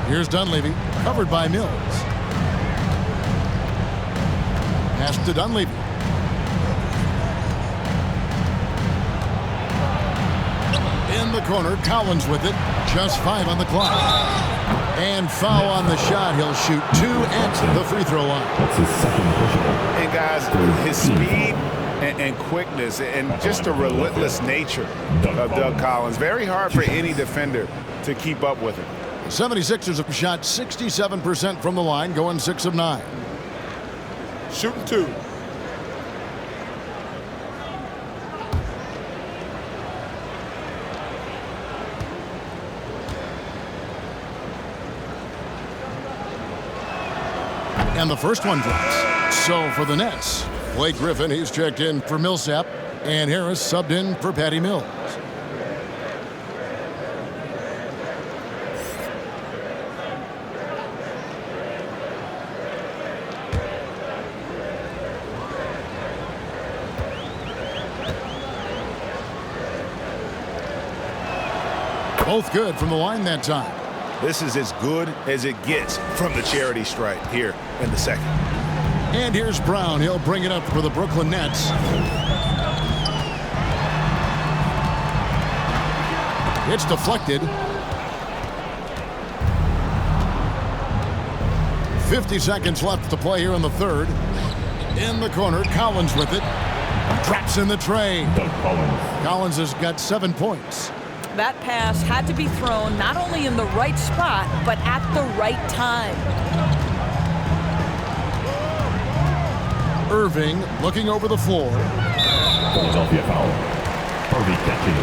Here's Dunleavy, covered by Mills. Pass to Dunleavy. In the corner, Collins with it. Just 5 on the clock. And foul on the shot. He'll shoot 2 at the free throw line. That's his second personal. And guys, his speed and quickness and just the relentless nature of Doug Collins. Very hard for any defender to keep up with him. The 76ers have shot 67% from the line, going 6 of 9. Shooting 2. And the first one drops. So for the Nets, Blake Griffin, he's checked in for Millsap, and Harris subbed in for Patty Mills. Both good from the line that time. This is as good as it gets from the charity stripe here in the second. And here's Brown. He'll bring it up for the Brooklyn Nets. It's deflected. 50 seconds left to play here in the third. In the corner, Collins with it. Traps in the tray. Collins has got 7 points. That pass had to be thrown not only in the right spot, but at the right time. Irving looking over the floor. Philadelphia foul. Harvey catches.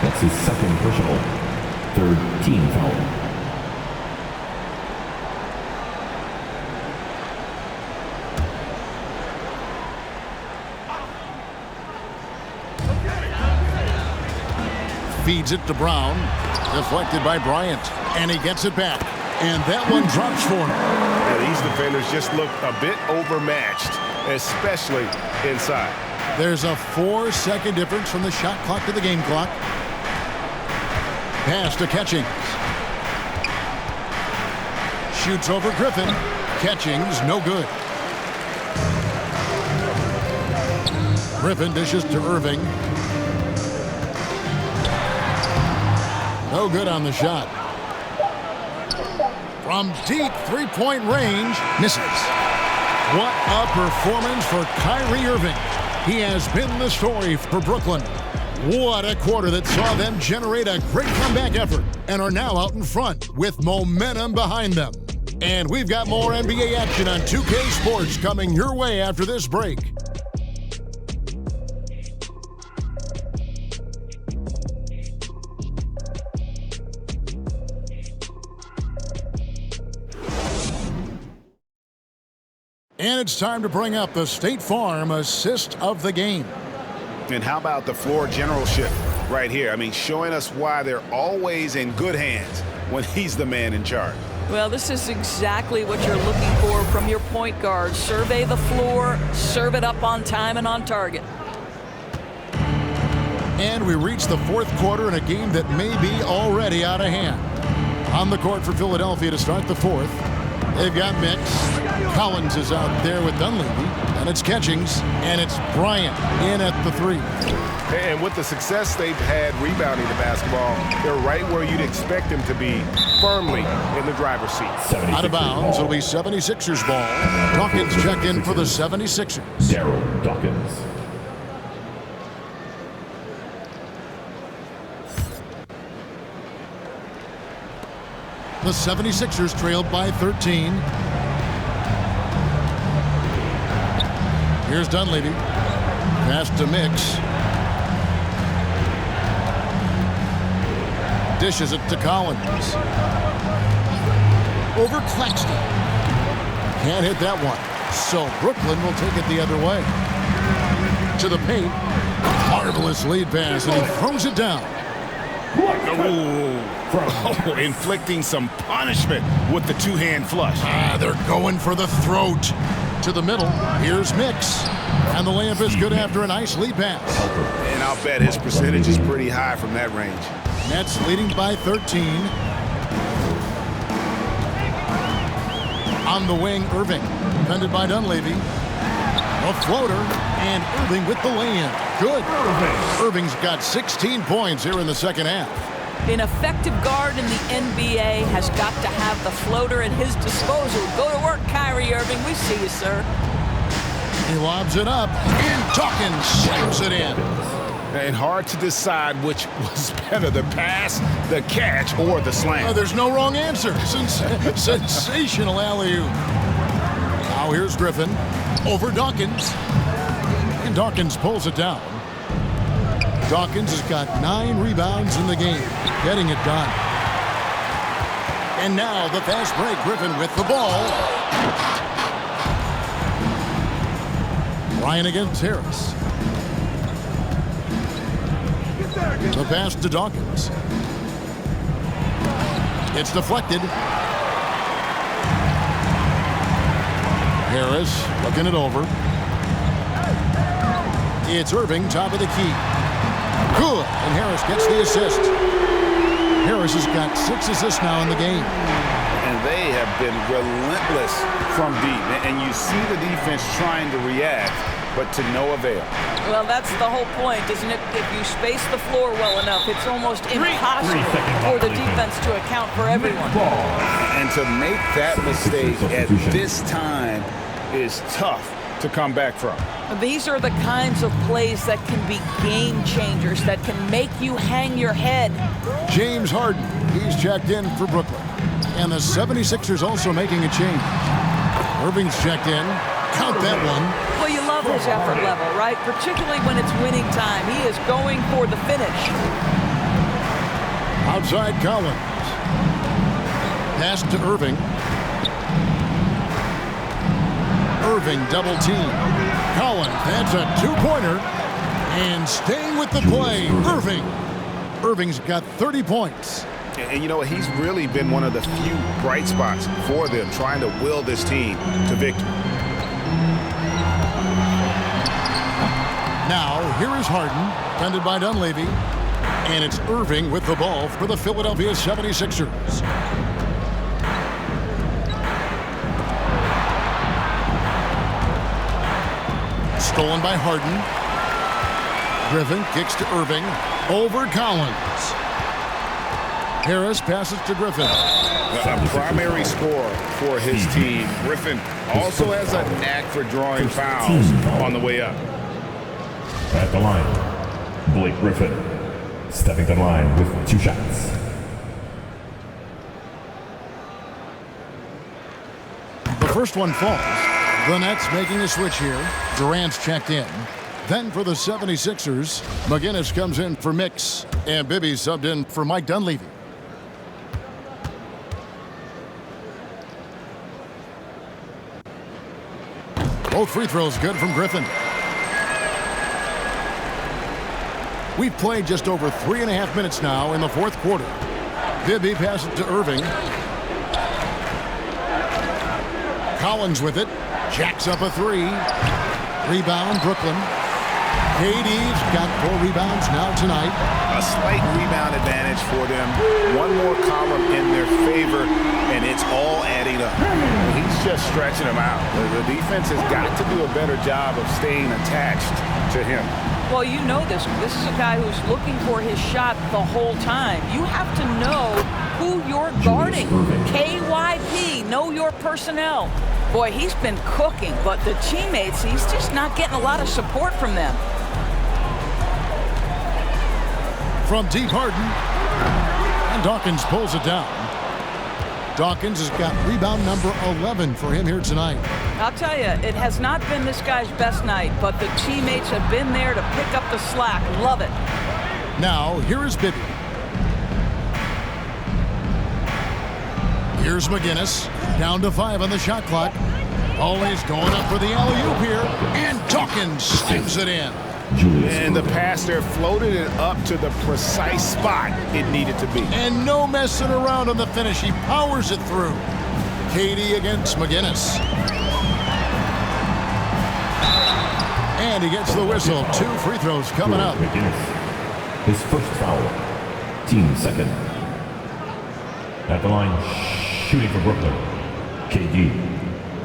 That's his second personal. 3rd team foul. Feeds it to Brown. Deflected by Bryant. And he gets it back. And that one drops for him. Yeah, these defenders just look a bit overmatched, especially inside. There's a 4-second difference from the shot clock to the game clock. Pass to Catchings. Shoots over Griffin. Catchings, no good. Griffin dishes to Irving. No good on the shot. From deep three-point range, misses. What a performance for Kyrie Irving. He has been the story for Brooklyn. What a quarter that saw them generate a great comeback effort and are now out in front with momentum behind them. And we've got more NBA action on 2K Sports coming your way after this break. And it's time to bring up the State Farm assist of the game. And how about the floor generalship right here? I mean, showing us why they're always in good hands when he's the man in charge. Well, this is exactly what you're looking for from your point guard. Survey the floor, serve it up on time and on target. And we reach the fourth quarter in a game that may be already out of hand. On the court for Philadelphia to start the fourth. They've got Mix. Collins is out there with Dunleavy. And it's Catchings. And it's Bryant in at the 3. And with the success they've had rebounding the basketball, they're right where you'd expect them to be, firmly in the driver's seat. Out of bounds, it'll be 76ers ball. Dawkins checked in for the 76ers. Daryl Dawkins. The 76ers trailed by 13. Here's Dunleavy. Pass to Mix. Dishes it to Collins. Over Claxton. Can't hit that one. So Brooklyn will take it the other way. To the paint. Marvelous lead pass, and he throws it down. Inflicting some punishment with the two-hand flush. They're going for the throat. To the middle. Here's Mix. And the layup is good after a nice lead pass. And I'll bet his percentage is pretty high from that range. Nets leading by 13. On the wing, Irving. Defended by Dunleavy. A floater, and Irving with the lay-in. Good. Irving's got 16 points here in the second half. An effective guard in the NBA has got to have the floater at his disposal. Go to work, Kyrie Irving. We see you, sir. He lobs it up, and Dawkins slams it in. And hard to decide which was better, the pass, the catch, or the slam. There's no wrong answer. Sensational alley-oop. Now here's Griffin over Dawkins. And Dawkins pulls it down. Dawkins has got 9 rebounds in the game, getting it done. And now the fast break, Griffin with the ball. Ryan against Harris. The pass to Dawkins. It's deflected. Harris looking it over. It's Irving, top of the key. Good, and Harris gets the assist. Harris has got 6 assists now in the game. And they have been relentless from deep. And you see the defense trying to react, but to no avail. Well, that's the whole point, isn't it? If you space the floor well enough, it's almost impossible for the defense to account for everyone. And to make that mistake at this time is tough to come back from. These are the kinds of plays that can be game changers, that can make you hang your head. James Harden, he's checked in for Brooklyn. And the 76ers also making a change. Irving's checked in. Count that one. Well, you love his effort level, right? Particularly when it's winning time. He is going for the finish. Outside Collins. Pass to Irving. Irving double team. Collins, that's a 2-pointer. And staying with the play, Irving. Irving's got 30 points. And you know what? He's really been one of the few bright spots for them, trying to will this team to victory. Now, here is Harden, defended by Dunleavy. And it's Irving with the ball for the Philadelphia 76ers. Stolen by Harden. Griffin kicks to Irving. Over Collins. Harris passes to Griffin. A primary scorer for his team. Griffin also has a knack for drawing fouls on the way up. At the line, Blake Griffin stepping to the line with 2 shots. The first one falls. The Nets making a switch here. Durant's checked in. Then for the 76ers, McGinnis comes in for Mix. And Bibby subbed in for Mike Dunleavy. Both free throws good from Griffin. We've played just over 3.5 minutes now in the fourth quarter. Bibby passes to Irving. Collins with it. Jacks up a 3. Rebound, Brooklyn. KD's got 4 rebounds now tonight. A slight rebound advantage for them. One more column in their favor, and it's all adding up. stretching him out. The defense has got to do a better job of staying attached to him. Well, you know this. This is a guy who's looking for his shot the whole time. You have to know who you're guarding. KYP, know your personnel. Boy, he's been cooking, but the teammates, he's just not getting a lot of support from them. From deep, Harden. And Dawkins pulls it down. Dawkins has got rebound number 11 for him here tonight. I'll tell you, it has not been this guy's best night, but the teammates have been there to pick up the slack. Love it. Now, here is Bibby. Here's McGinnis. Down to 5 on the shot clock. Always going up for the alley-oop here. And Dawkins slams it in. And the pass there floated it up to the precise spot it needed to be. And no messing around on the finish. He powers it through. Katie against McGinnis. And he gets the whistle. 2 free throws coming up. McGinnis. His first foul. Team second. At the line, shooting for Brooklyn. KD.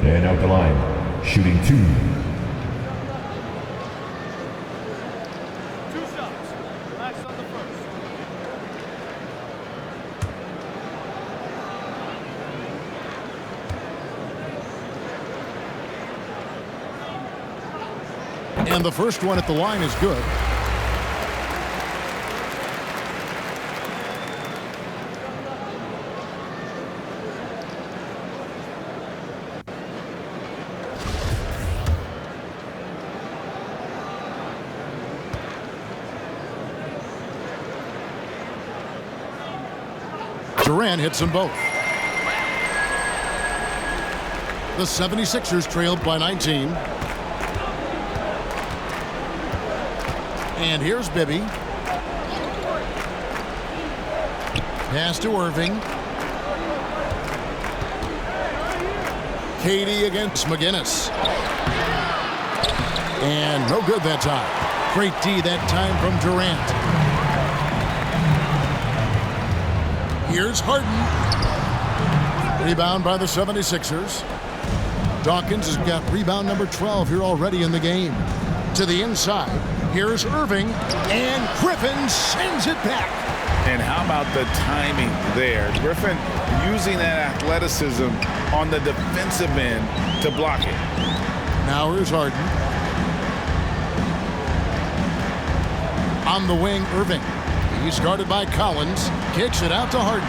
And out the line, shooting 2. And the first one at the line is good. Durant hits them both. The 76ers trailed by 19. And here's Bibby. Pass to Irving. Katie against McGinnis. And no good that time. Great D that time from Durant. Here's Harden. Rebound by the 76ers. Dawkins has got rebound number 12 here already in the game. To the inside. Here's Irving. And Griffin sends it back. And how about the timing there? Griffin using that athleticism on the defensive end to block it. Now here's Harden. On the wing, Irving. He's guarded by Collins. Kicks it out to Harden.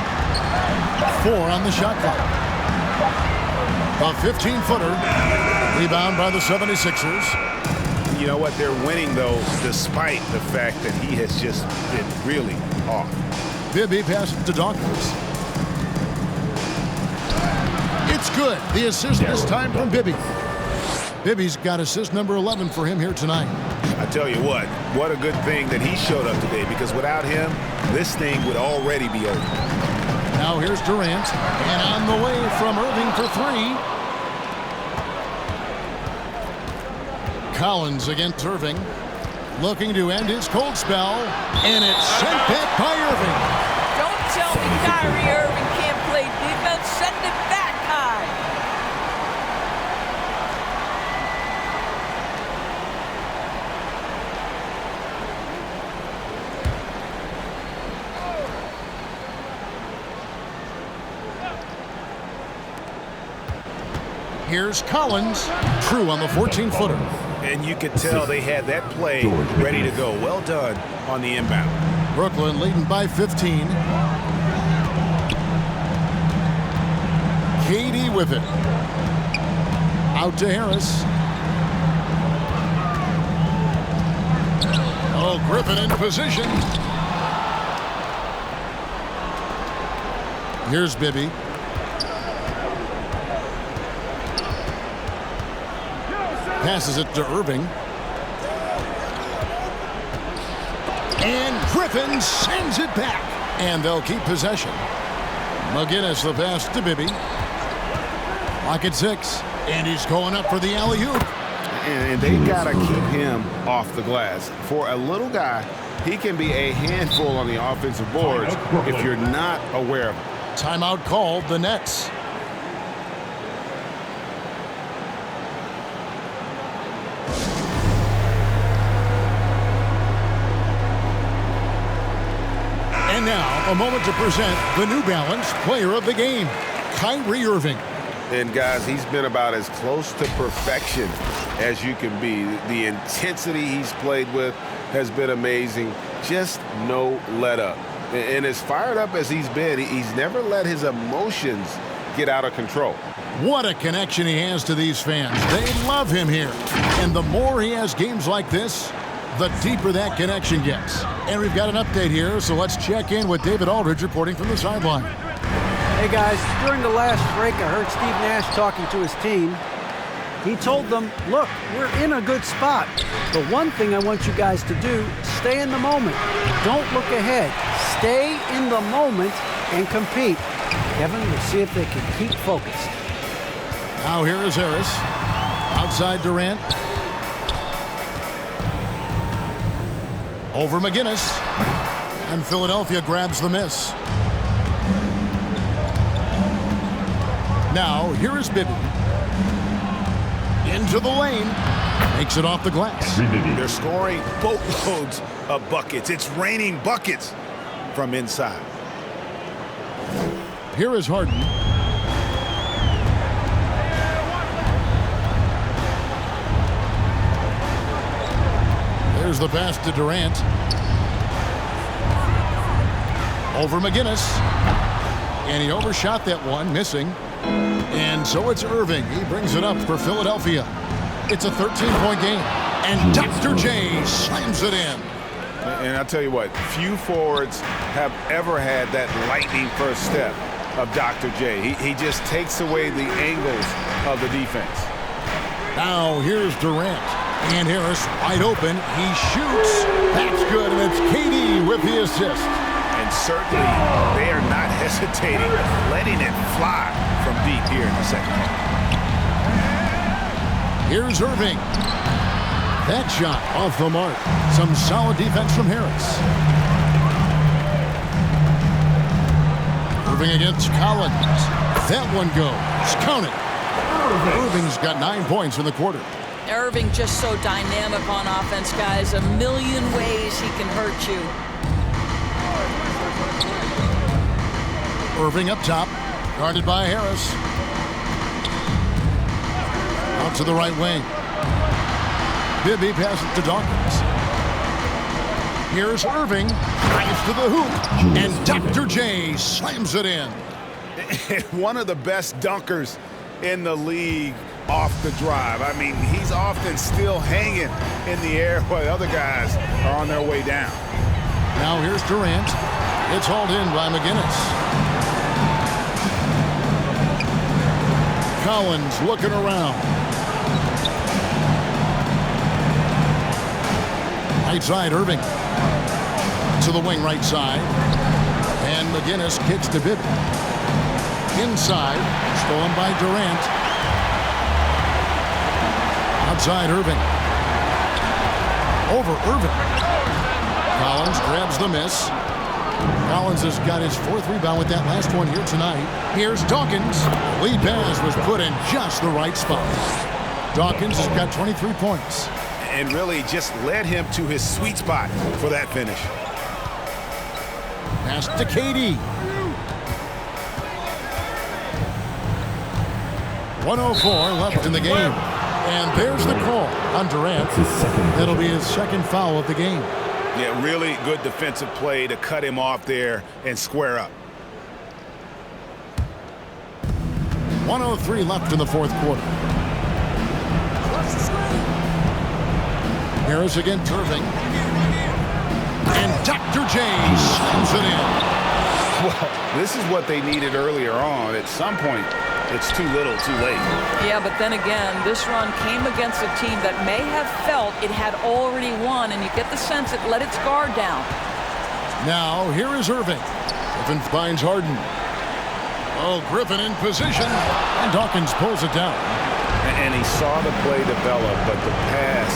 4 on the shot clock. A 15-footer. Rebound by the 76ers. You know what? They're winning, though, despite the fact that he has just been really off. Bibby passes to Dawkins. It's good. The assist this time from Bibby. Bibby's got assist number 11 for him here tonight. I tell you what a good thing that he showed up today, because without him, this thing would already be over. Now here's Durant, and on the way from Irving for 3. Collins against Irving, looking to end his cold spell, and it's sent back by Irving. Don't tell me Kyrie Irving can't play defense. Send it back high. Here's Collins, true on the 14-footer. And you could tell they had that play ready to go. Well done on the inbound. Brooklyn leading by 15. Katie with it. Out to Harris. Oh, Griffin in position. Here's Bibby. Passes it to Irving. And Griffin sends it back. And they'll keep possession. McGinnis the pass to Bibby. Clock at 6. And he's going up for the alley-oop. And they got to keep him off the glass. For a little guy, he can be a handful on the offensive boards if you're not aware of him. Timeout called, the Nets. now, a moment to present the New Balance Player of the Game, Kyrie Irving. And guys, he's been about as close to perfection as you can be. The intensity he's played with has been amazing. Just no let up. And as fired up as he's been, he's never let his emotions get out of control. What a connection he has to these fans. They love him here. And the more he has games like this, the deeper that connection gets. And we've got an update here, so let's check in with David Aldridge reporting from the sideline. Hey guys, during the last break, I heard Steve Nash talking to his team. He told them, look, we're in a good spot. The one thing I want you guys to do, stay in the moment. Don't look ahead. Stay in the moment and compete. Kevin, we'll see if they can keep focused. Now here is Harris. Outside Durant. Over McGinnis. And Philadelphia grabs the miss. Now, here is Bibby. Into the lane. Makes it off the glass. They're scoring boatloads of buckets. It's raining buckets from inside. Here is Harden. There's the pass to Durant. Over McGinnis. And he overshot that one, missing. And so it's Irving. He brings it up for Philadelphia. It's a 13-point game. And Dr. J slams it in. And I'll tell you what, few forwards have ever had that lightning first step of Dr. J. He just takes away the angles of the defense. Now here's Durant. And Harris wide open. He shoots. That's good. And it's KD with the assist. And certainly they are not hesitating, letting it fly from deep here in the second half. Here's Irving. That shot off the mark. Some solid defense from Harris. Irving against Collins. That one goes. Count it. Irving's got 9 points in the quarter. Irving just so dynamic on offense, guys. A million ways he can hurt you. Irving up top, guarded by Harris. Out to the right wing. Bibby passes to Dawkins. Here's Irving, drives to the hoop, and Dr. J slams it in. One of the best dunkers in the league off the drive. I mean, he's often still hanging in the air while other guys are on their way down. Now here's Durant. It's hauled in by McGinnis. Collins looking around. Right side, Irving. To the wing right side. And McGinnis kicks to Bibby. Inside, stolen by Durant. Outside, Irving. Over Irving. Collins grabs the miss. Collins has got his 4th rebound with that last one here tonight. Here's Dawkins. Lead pass was put in just the right spot. Dawkins has got 23 points. And really just led him to his sweet spot for that finish. Pass to KD. 1:04 left in the game. And there's the call on Durant. That'll be his 2nd foul of the game. Yeah, really good defensive play to cut him off there and square up. 1:03 left in the 4th quarter. Harris against Irving. And Dr. J slams it in. Well, this is what they needed earlier on. At some point, it's too little, too late. Yeah, but then again, this run came against a team that may have felt it had already won, and you get the sense it let its guard down. Now, here is Irving. Griffin finds Harden. Oh, Griffin in position. And Dawkins pulls it down. And he saw the play develop, but the pass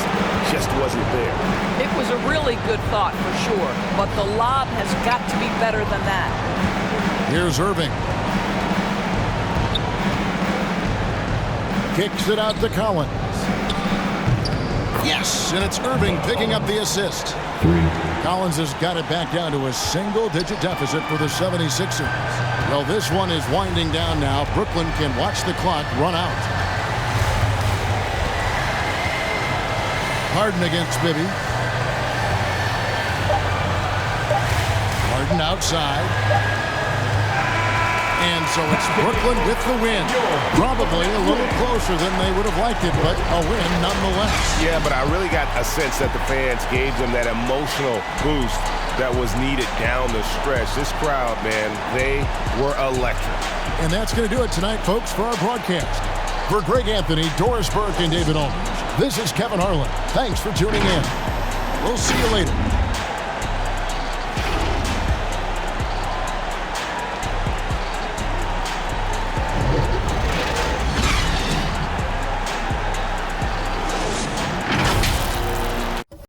just wasn't there. It was a really good thought for sure, but the lob has got to be better than that. Here's Irving. Kicks it out to Collins. Yes, and it's Irving picking up the assist. 3. Collins has got it back down to a single-digit deficit for the 76ers. Well, this one is winding down now. Brooklyn can watch the clock run out. Harden against Bibby. Harden outside. And so it's Brooklyn with the win. Probably a little closer than they would have liked it, but a win nonetheless. Yeah, but I really got a sense that the fans gave them that emotional boost that was needed down the stretch. This crowd, man, they were electric. And that's going to do it tonight, folks, for our broadcast. For Greg Anthony, Doris Burke, and David Aldridge, this is Kevin Harlan. Thanks for tuning in. We'll see you later.